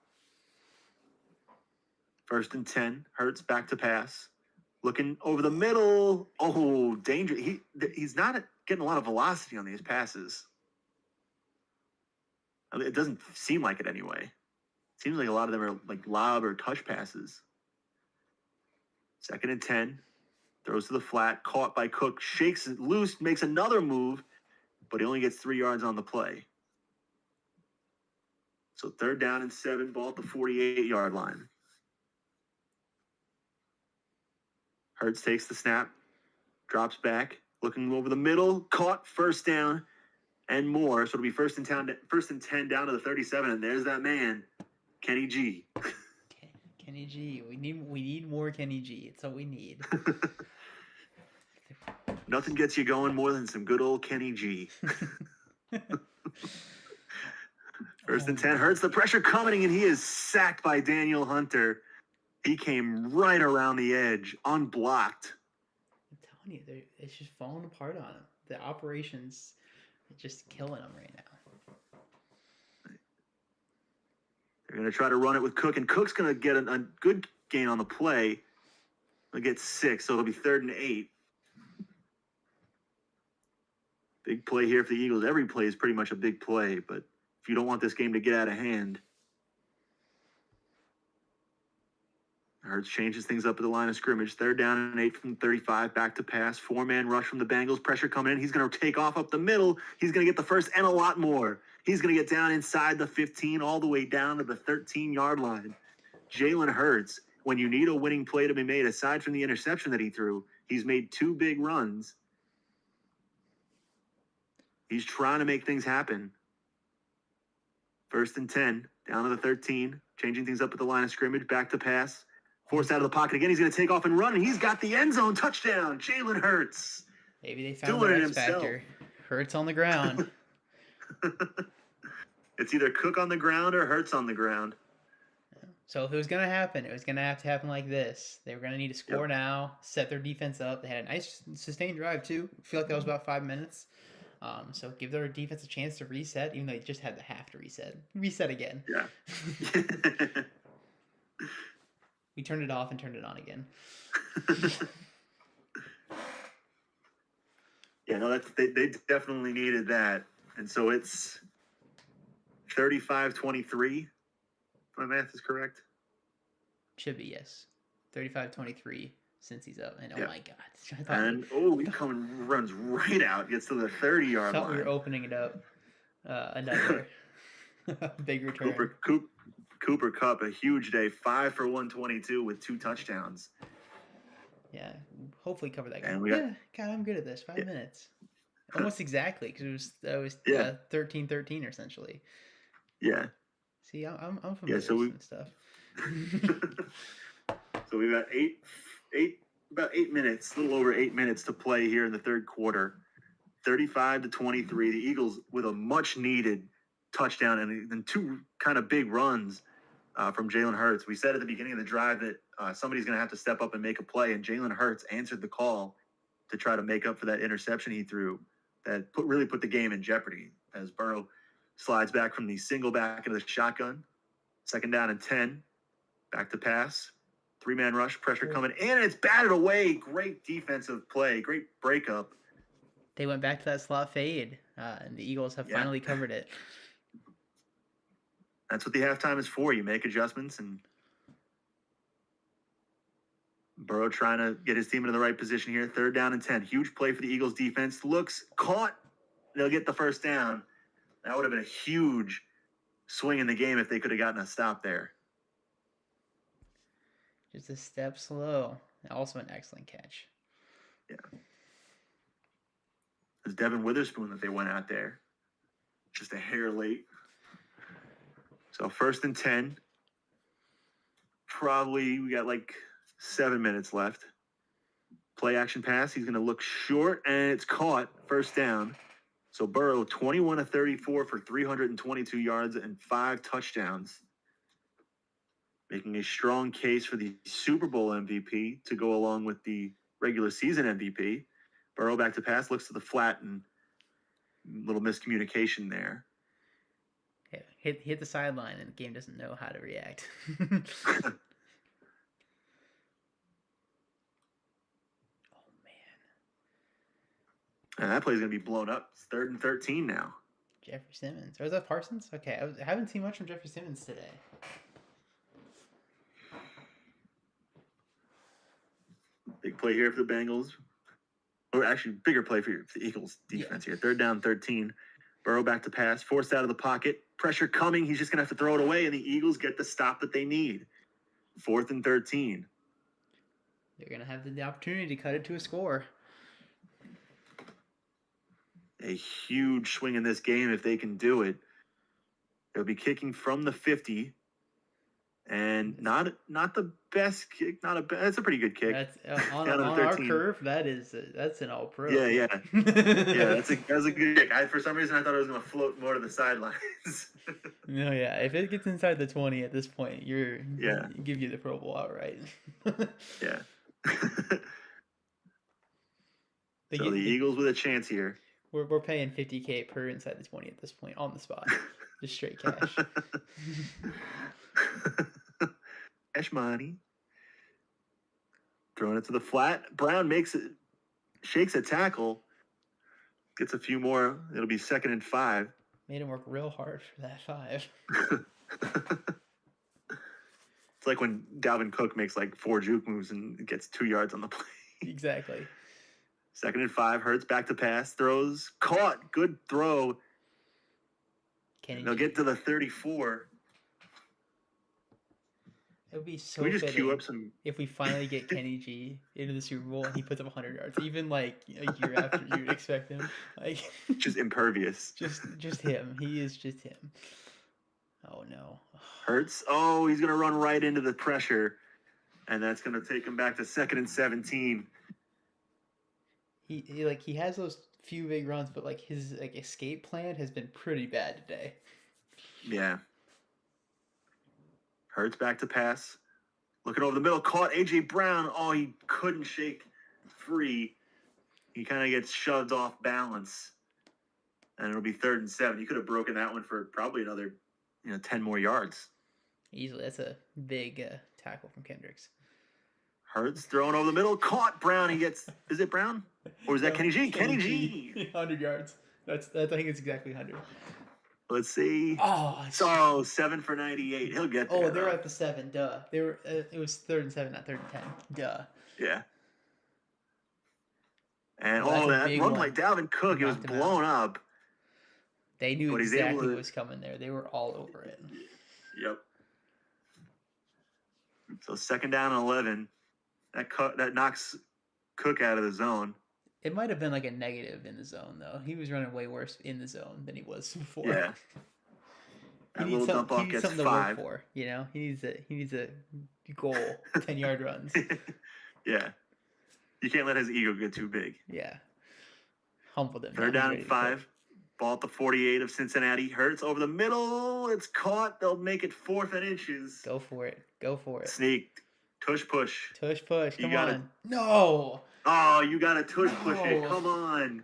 First and 10, Hurts back to pass. Looking over the middle. Oh, danger. He's not getting a lot of velocity on these passes. I mean, it doesn't seem like it anyway. Seems like a lot of them are like lob or touch passes. 2nd and 10. Throws to the flat, caught by Cook, shakes it loose, makes another move, but he only gets 3 yards on the play. So 3rd down and 7, ball at the 48-yard line. Hurts takes the snap, drops back, looking over the middle, caught, 1st down, and more. So it'll be 1st and 10 down to the 37, and there's that man, Kenny G. Kenny G. We need more Kenny G. It's all we need. Nothing gets you going more than some good old Kenny G. 1st and 10. Hurts, the pressure coming, and he is sacked by Daniel Hunter. He came right around the edge, unblocked. I'm telling you, it's just falling apart on him. The operations are just killing him right now. They're going to try to run it with Cook, and Cook's going to get a good gain on the play. He'll get 6, so it'll be 3rd and 8. Big play here for the Eagles. Every play is pretty much a big play, but if you don't want this game to get out of hand, Hurts changes things up at the line of scrimmage. 3rd down and 8 from 35, back to pass. 4-man rush from the Bengals. Pressure coming in. He's going to take off up the middle. He's going to get the first and a lot more. He's going to get down inside the 15, all the way down to the 13-yard line. Jalen Hurts, when you need a winning play to be made, aside from the interception that he threw, he's made 2 big runs. He's trying to make things happen. 1st and 10, down to the 13, changing things up at the line of scrimmage, back to pass. Forced out of the pocket again. He's going to take off and run, and he's got the end zone touchdown. Jalen Hurts. Maybe they found the X factor. Hurts on the ground. It's either Cook on the ground or Hurts on the ground. So if it was going to happen, it was going to have to happen like this. They were going to need to score now, set their defense up. They had a nice sustained drive, too. I feel like that was about 5 minutes. So give their defense a chance to reset, even though they just had the half to reset. Reset again. Yeah. We turned it off and turned it on again. Yeah, no, they definitely needed that. And so it's 35-23, if my math is correct. Should be, yes. 35-23 since he's up. And oh my God. He runs right out, gets to the 30-yard line. I thought we were opening it up. Another big return. Cooper Kupp, a huge day, 5 for 122 with 2 touchdowns. Yeah, hopefully cover that guy. And God, I'm good at this. 5 minutes. Almost exactly, because it was 13-13 essentially. Yeah. See, I'm familiar with this stuff. So we've got about 8 minutes, a little over 8 minutes to play here in the 3rd quarter. 35-23. The Eagles with a much needed touchdown and then 2 kind of big runs from Jalen Hurts. We said at the beginning of the drive that somebody's going to have to step up and make a play, and Jalen Hurts answered the call to try to make up for that interception he threw that really put the game in jeopardy as Burrow slides back from the single back into the shotgun. 2nd down and 10. Back to pass. 3-man rush, pressure coming in, and it's batted away. Great defensive play. Great breakup. They went back to that slot fade, and the Eagles have finally covered it. That's what the halftime is for. You make adjustments, and Burrow trying to get his team into the right position here. 3rd down and 10. Huge play for the Eagles defense. Looks caught. They'll get the 1st down. That would have been a huge swing in the game if they could have gotten a stop there. Just a step slow. Also an excellent catch. Yeah. It was Devin Witherspoon that they went out there. Just a hair late. So 1st and 10. Probably we got like 7 minutes left. Play action pass. He's going to look short, and it's caught. 1st down. So Burrow, 21-34 for 322 yards and 5 touchdowns. Making a strong case for the Super Bowl MVP to go along with the regular season MVP. Burrow back to pass, looks to the flat, and a little miscommunication there. Yeah, hit the sideline, and the game doesn't know how to react. And that play's going to be blown up. It's 3rd and 13 now. Jeffrey Simmons. Or is that Parsons? Okay, I haven't seen much from Jeffrey Simmons today. play here for the Bengals. Or actually, bigger play for the Eagles defense here. 3rd down, 13. Burrow back to pass, forced out of the pocket. Pressure coming. He's just going to have to throw it away, and the Eagles get the stop that they need. 4th and 13. They're going to have the opportunity to cut it to a score. A huge swing in this game if they can do it. They'll be kicking from the 50. And not the best kick. That's a pretty good kick. That's on our curve. That's an all pro. Yeah. That's a good kick. For some reason I thought it was going to float more to the sidelines. No, yeah. If it gets inside the 20 at this point, give you the Pro Bowl outright. Yeah. So the Eagles with a chance here. We're paying $50K per inside the 20 at this point on the spot, just straight cash. Cash money. Throwing it to the flat. Brown shakes a tackle. Gets a few more. It'll be 2nd and 5. Made him work real hard for that 5. It's like when Dalvin Cook makes like 4 juke moves and gets 2 yards on the play. Exactly. 2nd and 5. Hurts back to pass. Throws. Caught. Good throw. They'll get to the 34. It would be so we just fitting queue up some... if we finally get Kenny G into the Super Bowl and he puts up 100 yards, even like a year after you would expect him. Like just impervious. Just him. He is just him. Oh no. Hurts. Oh, he's gonna run right into the pressure, and that's gonna take him back to 2nd and 17. He has those few big runs, but like his escape plan has been pretty bad today. Yeah. Hurts back to pass. Looking over the middle. Caught A.J. Brown. Oh, he couldn't shake free. He kind of gets shoved off balance. And it'll be 3rd and 7. You could have broken that one for probably another 10 more yards. Easily. That's a big tackle from Kendricks. Hurts throwing over the middle. Caught Brown. He gets... Is it Brown? Or is that Kenny G? Kenny G. 100 yards. I think it's exactly 100. Let's see. Oh, 7 for 98. He'll get there. Oh, they're at the 7. Duh. They were. It was 3rd and 7, not 3rd and 10. Duh. Yeah. And that run by Dalvin Cook, it was blown up. They knew exactly what was coming there. They were all over it. Yep. So 2nd down and 11. That knocks Cook out of the zone. It might have been like a negative in the zone, though. He was running way worse in the zone than he was before. Yeah. That little dump off gets 5. To work for, He needs a goal, 10-yard runs. Yeah. You can't let his ego get too big. Yeah. Humbled him. 3rd down and 5. Ball at the 48 of Cincinnati. Hurts over the middle. It's caught. They'll make it 4th and inches. Go for it. Sneaked. Tush push. Come on. No. Oh, you got to tush push it. Come on.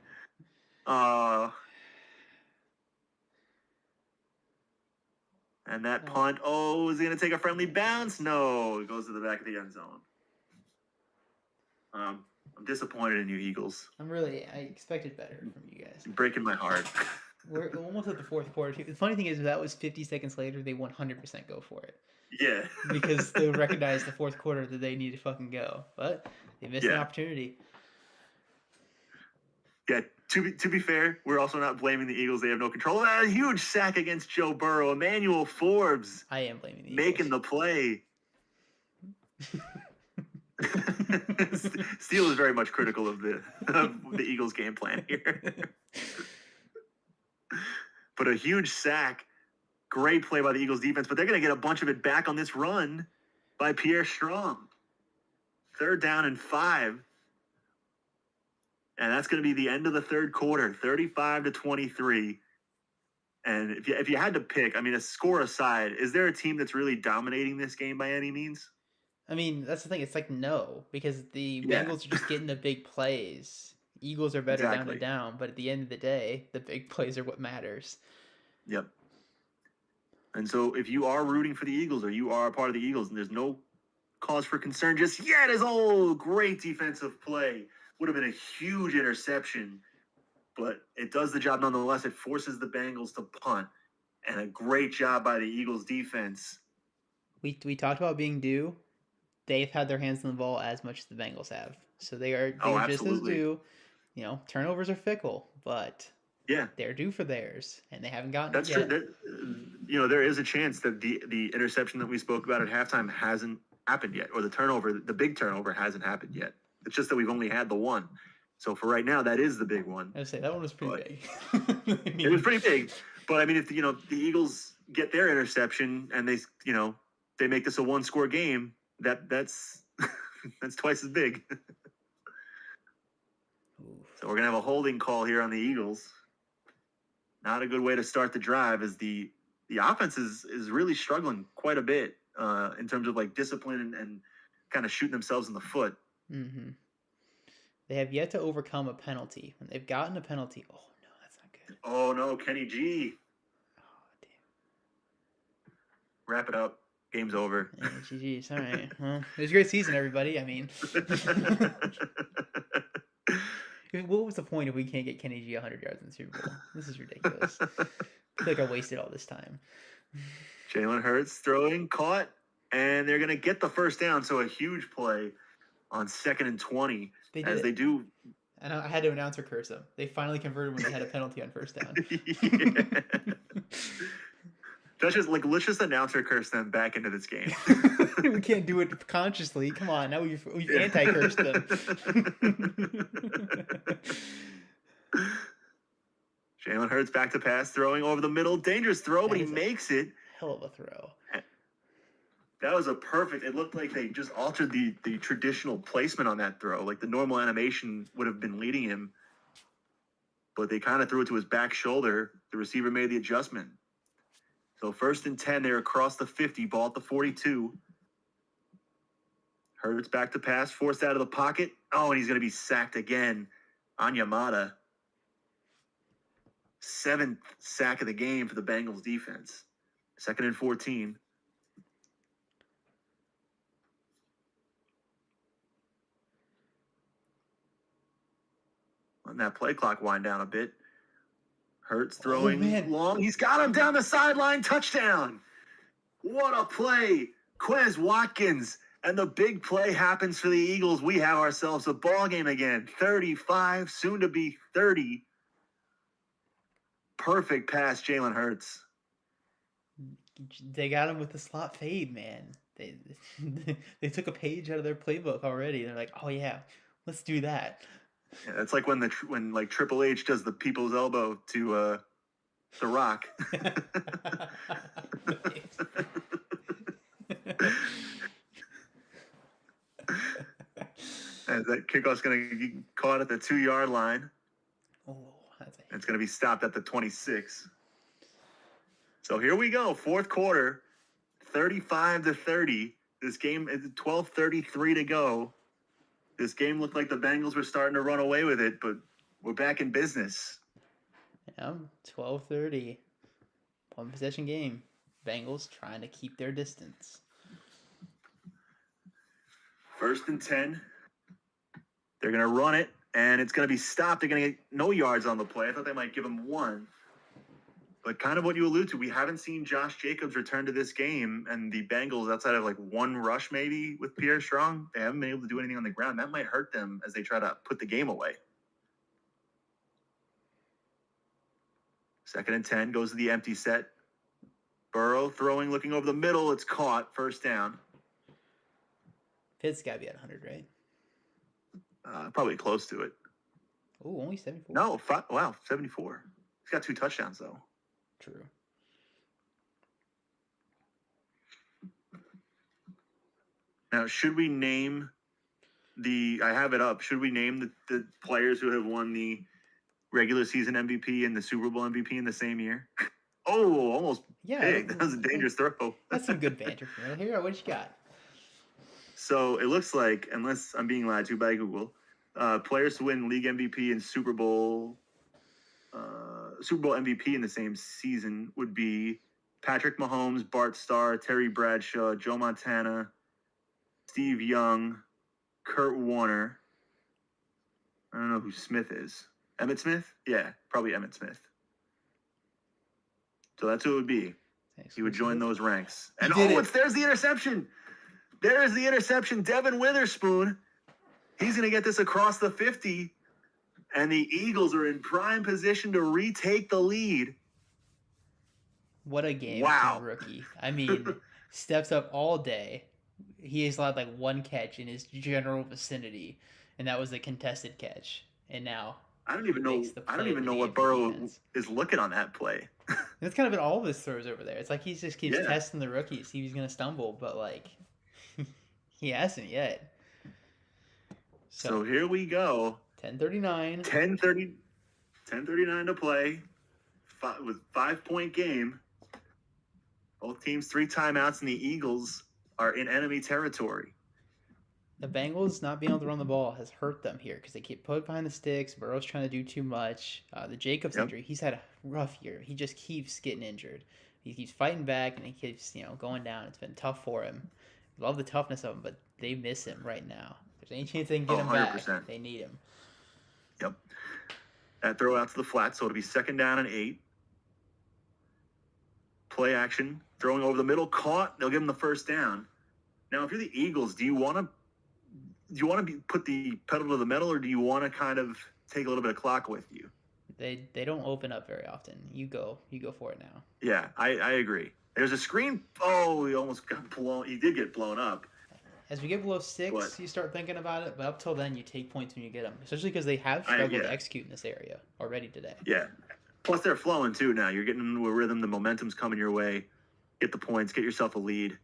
And that punt. Oh, is he going to take a friendly bounce? No. It goes to the back of the end zone. I'm disappointed in you, Eagles. I expected better from you guys. You're breaking my heart. We're almost at the 4th quarter. The funny thing is, that was 50 seconds later, they 100% go for it. Yeah. Because they recognize the 4th quarter that they need to fucking go. But they missed an opportunity. Yeah, to be fair, we're also not blaming the Eagles. They have no control. A huge sack against Joe Burrow. Emmanuel Forbes. I am blaming the Eagles. Making the play. Steele is very much critical of the Eagles' game plan here. But a huge sack. Great play by the Eagles defense, but they're going to get a bunch of it back on this run by Pierre Strong. 3rd down and 5. And that's going to be the end of the 3rd quarter, 35-23. And if you had to pick, a score aside, is there a team that's really dominating this game by any means? That's the thing. It's like no, because the Bengals are just getting the big plays. Eagles are better down to down, but at the end of the day, the big plays are what matters. Yep. And so if you are rooting for the Eagles or you are a part of the Eagles and there's no cause for concern just yet, great defensive play. Would have been a huge interception, but it does the job nonetheless. It forces the Bengals to punt, and a great job by the Eagles defense. We talked about being due. They've had their hands on the ball as much as the Bengals have. So they are Oh, just as absolutely. due. Turnovers are fickle, but Yeah, they're due for theirs, and they haven't gotten it that's true. yet. There is a chance that the interception that we spoke about at halftime hasn't happened yet, or the big turnover hasn't happened yet. It's just that we've only had the one. So for right now, that is the big one. I would say that one was pretty But big. it was pretty big. But I mean, if the Eagles get their interception and they make this a one-score game, that's that's twice as big. So we're gonna have a holding call here on the Eagles. Not a good way to start the drive, as the offense is really struggling quite a bit in terms of like discipline and kind of shooting themselves in the foot. Mm-hmm. They have yet to overcome a penalty. When they've gotten a penalty, oh no, that's not good. Oh no, Kenny G. Oh damn. Wrap it up. Game's over. Yeah, GG's. All right. Well, it was a great season, everybody. I mean, what was the point if we can't get Kenny G 100 yards in the Super Bowl? This is ridiculous. I feel like I wasted all this time. Jalen Hurts throwing, caught, and they're going to get the first down. So a huge play on 2nd and 20, as they do. And I had to announcer curse them. They finally converted when they had a penalty on first down. That's just like, let's just announcer curse them back into this game. We can't do it consciously. Come on, now we've anti-cursed them. Jalen Hurts back to pass, throwing over the middle. Dangerous throw, but he makes it. Hell of a throw. That was a perfect. It looked like they just altered the traditional placement on that throw. Like the normal animation would have been leading him, but they kind of threw it to his back shoulder. The receiver made the adjustment. So 1st and 10, they're across the 50, ball at the 42. Hurts back to pass, forced out of the pocket. Oh, and he's going to be sacked again on Yamada. 7th sack of the game for the Bengals defense. 2nd and 14. Letting that play clock wind down a bit. Hurts throwing long. He's got him down the sideline. Touchdown. What a play. Quez Watkins. And the big play happens for the Eagles. We have ourselves a ball game again. 35, soon to be 30. Perfect pass, Jalen Hurts. They got him with the slot fade, man. They took a page out of their playbook already. They're like, oh yeah, let's do that. Yeah, it's like when like Triple H does the people's elbow to The Rock. And that kickoff's going to get caught at the 2-yard line. Oh, it's going to be stopped at the 26. So here we go, 4th quarter, 35-30. This game is 12:33 to go. This game looked like the Bengals were starting to run away with it, but we're back in business. Yeah, 12:30. One possession game. Bengals trying to keep their distance. 1st and 10. They're going to run it, and it's going to be stopped. They're going to get no yards on the play. I thought they might give him 1. But kind of what you allude to, we haven't seen Josh Jacobs return to this game, and the Bengals, outside of like 1 rush maybe with Pierre Strong, they haven't been able to do anything on the ground. That might hurt them as they try to put the game away. 2nd and 10, goes to the empty set. Burrow throwing, looking over the middle. It's caught. 1st down. Pitt's got to be at 100, right? Probably close to it. Oh, only 74. No, 74. He's got 2 touchdowns, though. True. Now, should we name I have it up. Should we name the players who have won the regular season MVP and the Super Bowl MVP in the same year? Oh, almost big. That was a dangerous throw. That's some good banter. Here, what you got? So it looks like, unless I'm being lied to by Google, players to win league MVP and Super Bowl MVP in the same season would be Patrick Mahomes, Bart Starr, Terry Bradshaw, Joe Montana, Steve Young, Kurt Warner. I don't know who Smith is. Emmitt Smith? Yeah, probably Emmitt Smith. So that's who it would be. He would join those ranks. And there's the interception. There's the interception. Devin Witherspoon He's going to get this across the 50, and the Eagles are in prime position to retake the lead. What a game Wow. from rookie. I mean, steps up all day. He has allowed like one catch in his general vicinity, and that was a contested catch. And now I don't even makes know. the I don't play of even the know game what for Burrow defense. is looking on that play. And that's kind of been all of his throws over there. It's like he just keeps Yeah. testing the rookie, see if he's gonna stumble, but like he hasn't yet. So here we go. 10:39. 10:39 to play. With 5-point game. Both teams 3 timeouts, and the Eagles are in enemy territory. The Bengals not being able to run the ball has hurt them here because they keep put behind the sticks. Burrow's trying to do too much. The Jacobs injury, he's had a rough year. He just keeps getting injured. He keeps fighting back, and he keeps going down. It's been tough for him. Love the toughness of him, but they miss him right now. If there's any chance they can get him 100%. back, they need him. Yep. That throw out to the flat, so it'll be 2nd down and 8. Play action, throwing over the middle, caught. They'll give him the 1st down. Now, if you're the Eagles, do you want to put the pedal to the metal, or do you want to kind of take a little bit of clock with you? They don't open up very often. You go for it now. Yeah, I agree. There's a screen. Oh, he almost got blown. He did get blown up. As we get below 6, you start thinking about it, but up till then, you take points when you get them, especially because they have struggled to execute in this area already today. Yeah. Plus, they're flowing, too, now. You're getting into a rhythm. The momentum's coming your way. Get the points. Get yourself a lead.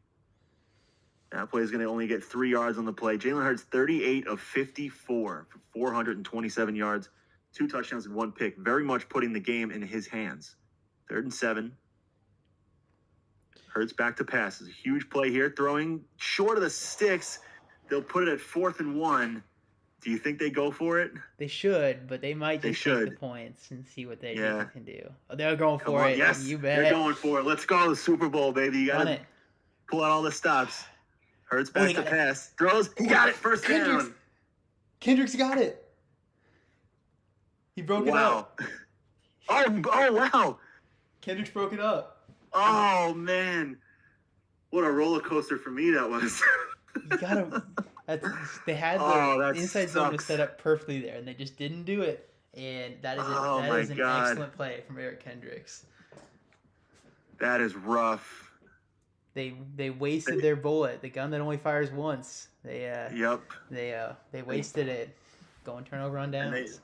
That play is going to only get 3 yards on the play. Jalen Hurts, 38 of 54 for 427 yards, 2 touchdowns and 1 pick. Very much putting the game in his hands. 3rd and 7. Hurts back to pass. It's a huge play here. Throwing short of the sticks. They'll put it at 4th and 1. Do you think they go for it? They should, but they might just take the points and see what they can do. Oh, they're going for it. Yes, you bet. They're going for it. Let's go to the Super Bowl, baby. You got to pull out all the stops. Hurts back to pass. Throws. He got it. 1st down. Kendrick's got it. He broke it up. Oh, wow. Kendrick's broke it up. Oh, man. What a roller coaster for me that was. You got to... They had the inside zone was set up perfectly there, and they just didn't do it. And that is an excellent play from Eric Kendricks. That is rough. They wasted their bullet, the gun that only fires once. They wasted it. Going turnover on downs.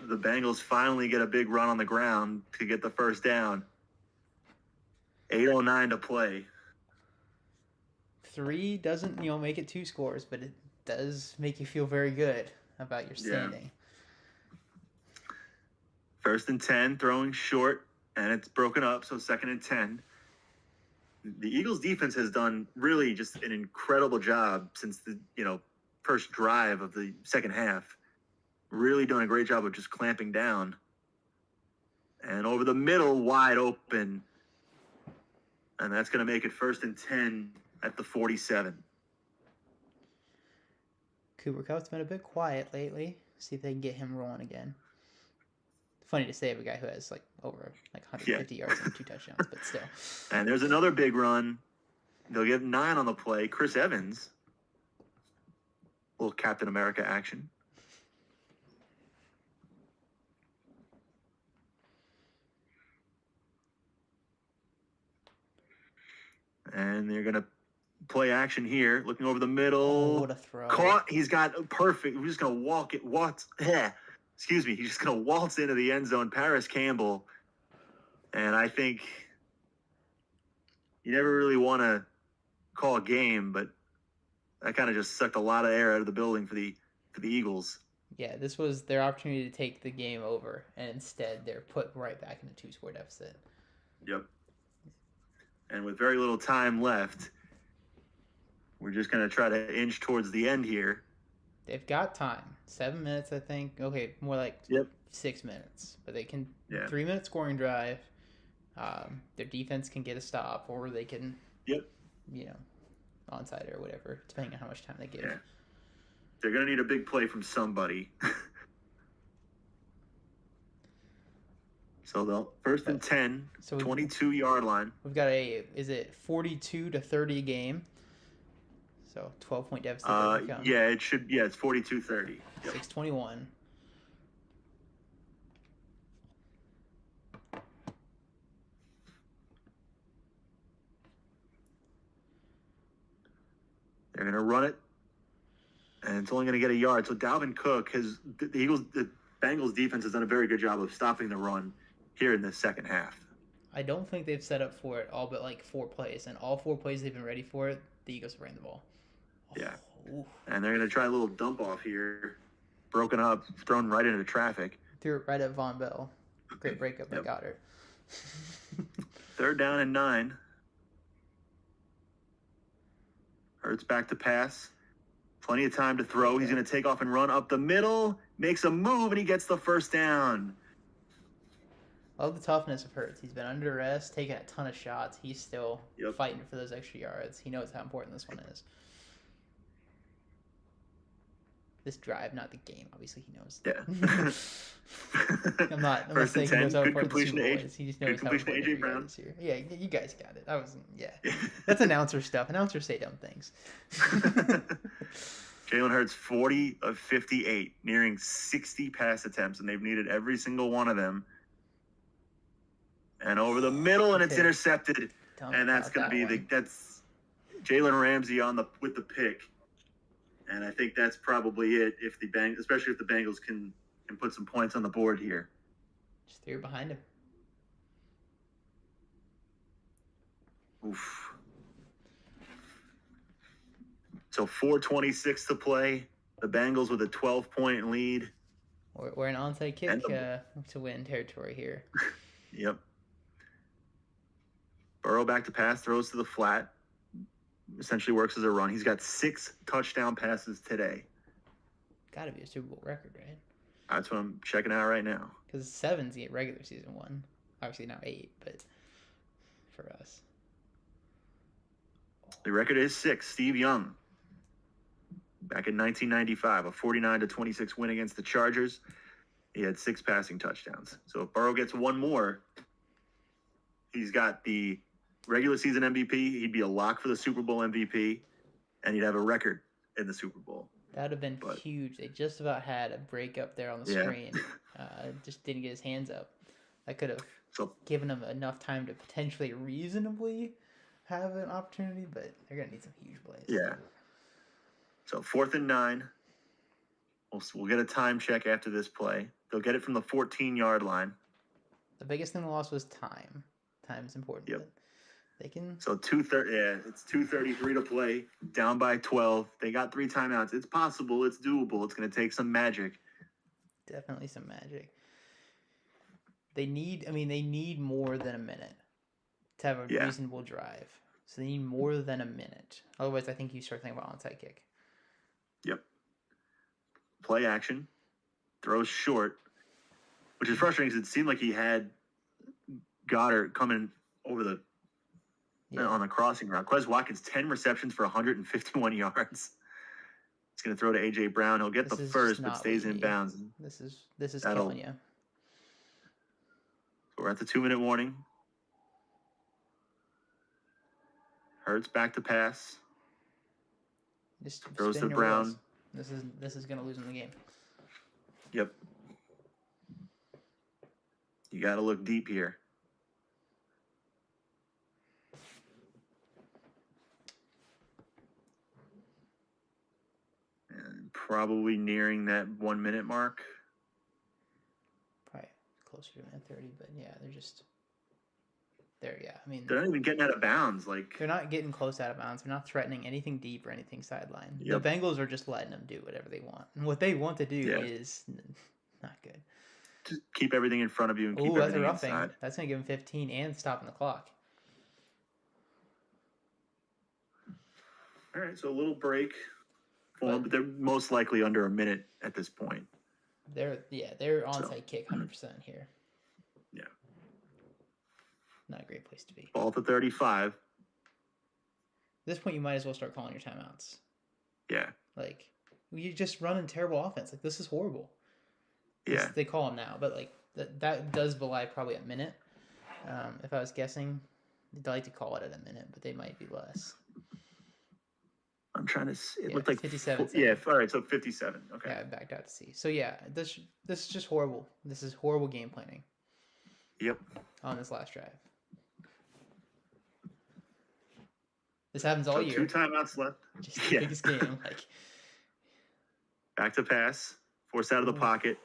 The Bengals finally get a big run on the ground to get the 1st down. 8:09 to play. 3 doesn't, make it 2 scores, but it does make you feel very good about your standing. 1st and 10, throwing short, and it's broken up, so 2nd and 10. The Eagles defense has done really just an incredible job since the, first drive of the second half. Really doing a great job of just clamping down. And over the middle, wide open. And that's going to make it 1st and 10 at the 47. Cooper Kupp's been a bit quiet lately. See if they can get him rolling again. Funny to say of a guy who has over 150 yards and 2 touchdowns, but still. And there's another big run. They'll get 9 on the play. Chris Evans. A little Captain America action. And they're going to play action here. Looking over the middle. Oh, what a throw. Caught. He's got perfect. We're just going to walk it. Excuse me. He's just going to waltz into the end zone. Paris Campbell. And I think you never really want to call a game, but that kind of just sucked a lot of air out of the building for the Eagles. Yeah, this was their opportunity to take the game over, and instead they're put right back in a 2-score deficit. Yep. And with very little time left, we're just going to try to inch towards the end here. They've got time. 7 minutes, I think. Okay, more like 6 minutes. But they can 3-minute scoring drive. Their defense can get a stop, or they can, onside or whatever, depending on how much time they give. Yeah. They're going to need a big play from somebody. So they'll 1st and 10, 22-yard line. We've got is it 42-30 game? So 12-point deficit to overcome. Yeah, it should. Yeah, it's 42-30. Yep. 6:21. They're going to run it, and it's only going to get a yard. So Dalvin Cook the Bengals defense has done a very good job of stopping the run here in the second half. I don't think they've set up for it all but like 4 plays, and all 4 plays they've been ready for it. The Eagles ran the ball. Yeah, Oof. and they're going to try a little dump off here, broken up, thrown right into traffic. Threw it right at Von Bell. Great breakup by Goddard. 3rd down and 9. Hurts back to pass. Plenty of time to throw. He's going to take off and run up the middle. Makes a move, and he gets the first down. Love the toughness of Hurts. He's been under arrest, taking a ton of shots. He's still fighting for those extra yards. He knows how important this one is. This drive, not the game. Obviously, he knows. Yeah. I'm not saying he knows how important the Super Bowl is. He just knows how important AJ Brown is here. Yeah, you guys got it. That's announcer stuff. Announcers say dumb things. Jalen Hurts, 40 of 58, nearing 60 pass attempts, and they've needed every single one of them. And over the middle, and it's intercepted. And that's going to be that's Jalen Ramsey with the pick. And I think that's probably it. Especially if the Bengals can put some points on the board here. Just threw it behind him. Oof. So 4:26 to play. The Bengals with a 12-point lead. We're an onside kick to win territory here. Yep. Burrow back to pass, throws to the flat. Essentially works as a run. He's got 6 touchdown passes today. Got to be a Super Bowl record, right? That's what I'm checking out right now. Because 7's the regular season one. Obviously now 8, but for us. The record is 6. Steve Young. Back in 1995, a 49-26 win against the Chargers. He had 6 passing touchdowns. So if Burrow gets one more, he's got the regular season MVP. He'd be a lock for the Super Bowl MVP, and he'd have a record in the Super Bowl. That would have been huge. They just about had a break up there on the screen. Just didn't get his hands up. That could have given him enough time to potentially reasonably have an opportunity, but they're going to need some huge plays. Yeah. So 4th and 9. We'll get a time check after this play. They'll get it from the 14-yard line. The biggest thing they lost was time. Time is important. Yep. They can. So it's 2:33 to play. Down by 12. They got 3 timeouts. It's possible. It's doable. It's going to take some magic. Definitely some magic. They need more than a minute to have a reasonable drive. So they need more than a minute. Otherwise, I think you start thinking about onside kick. Yep. Play action. Throws short, which is frustrating because it seemed like he had Goddard coming over on the crossing route. Quez Watkins, 10 receptions for 151 yards. He's going to throw to A.J. Brown. He'll get the first, but stays in bounds. This is killing you. So we're at the 2-minute warning. Hurts back to pass. Just throws to Brown. This is going to lose in the game. Yep. You got to look deep here. And probably nearing that 1-minute mark. Probably closer to minute 30, but yeah, they're just there. Yeah, I mean, they're not even getting out of bounds. They're not getting close out of bounds. They're not threatening anything deep or anything sideline. Yep. The Bengals are just letting them do whatever they want, and what they want to do is not good. Just keep everything in front of you and keep everything that's a roughing. inside. That's going to give them 15 and stopping the clock. All right, so a little break. But they're most likely under a minute at this point. They're onside kick 100% here. Yeah. Not a great place to be. Ball to 35. At this point, you might as well start calling your timeouts. Yeah. You just run in terrible offense. This is horrible. Yeah. They call them now, but that does belie probably a minute. If I was guessing, they'd like to call it at a minute, but they might be less. I'm trying to see. It Yeah, looked like 57 yeah. seconds. All right, so 57. Okay. Yeah, I backed out to see. So yeah, this is just horrible. This is horrible game planning Yep. on this last drive. This happens all So year. 2 timeouts left. Just the biggest game. Like, back to pass, forced out of the Ooh. pocket,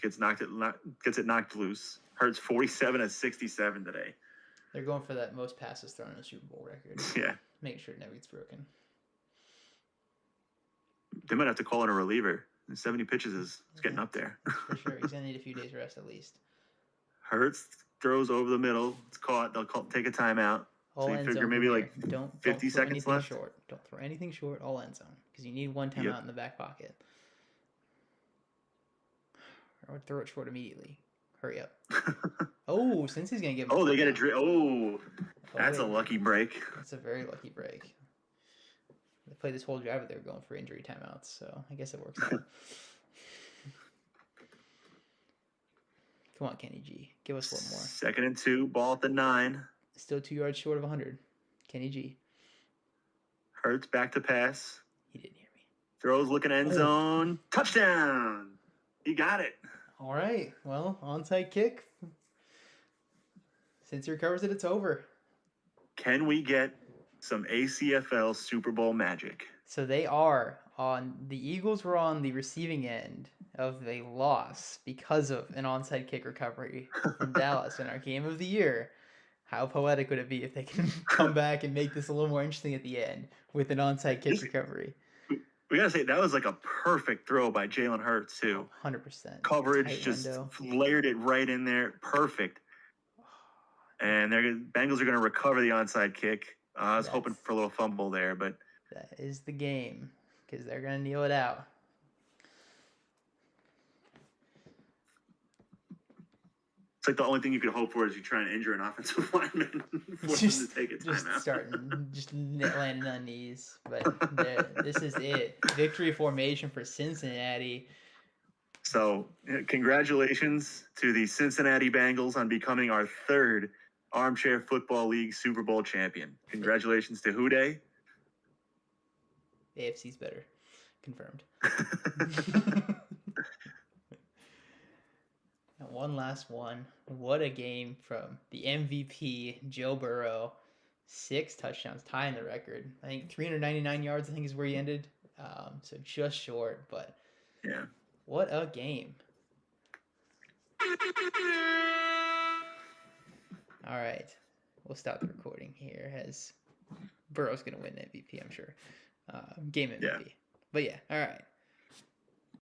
gets it knocked loose. Hurts 47 of 67 today. they're going for that most passes thrown in a Super Bowl record. Yeah, Making sure it never gets broken. they might have to call in a reliever. 70 pitches is getting up there. For sure, he's gonna need a few days rest at least. Hurts throws over the middle. It's caught. They'll take a timeout. All So you end figure zone maybe from like here. Don't 50 throw seconds anything left? short. Don't throw anything short. All end zone because you need one timeout Yep. in the back pocket. Or throw it short immediately. Hurry up. Oh, since he's gonna give. Oh, they get a drill. Oh, that's a lucky break. That's a very lucky break. They played this whole drive, but they were going for injury timeouts, so I guess it works out. Come on, Kenny G. Give us one more. 2nd and 2, ball at the 9. Still 2 yards short of 100. Kenny G. Hurts back to pass. He didn't hear me. Throws looking end zone. Touchdown. He got it. All right. Well, onside kick. Since he recovers it, it's over. Can we get some ACFL Super Bowl magic? So they are on. The Eagles were on the receiving end of a loss because of an onside kick recovery from Dallas in our game of the year. How poetic would it be if they can come back and make this a little more interesting at the end with an onside kick recovery? We gotta say that was like a perfect throw by Jalen Hurts too. 100%. Coverage Tight just window. layered it right in there, perfect. And Bengals are gonna recover the onside kick. I was hoping for a little fumble there, but that is the game because they're gonna kneel it out. it's like the only thing you could hope for is you try and injure an offensive lineman, force him to take a timeout. Just landing on knees. But this is it. Victory formation for Cincinnati. So, congratulations to the Cincinnati Bengals on becoming our 3rd Armchair Football League Super Bowl champion. Congratulations to who day? AFC's better. Confirmed. And one last one. What a game from the MVP, Joe Burrow. 6 touchdowns, tying the record. I think 399 yards, I think, is where he ended. So just short, but Yeah. what a game. All right. We'll stop the recording here as Burrow's going to win MVP, I'm sure. Game MVP. Yeah. But yeah, all right.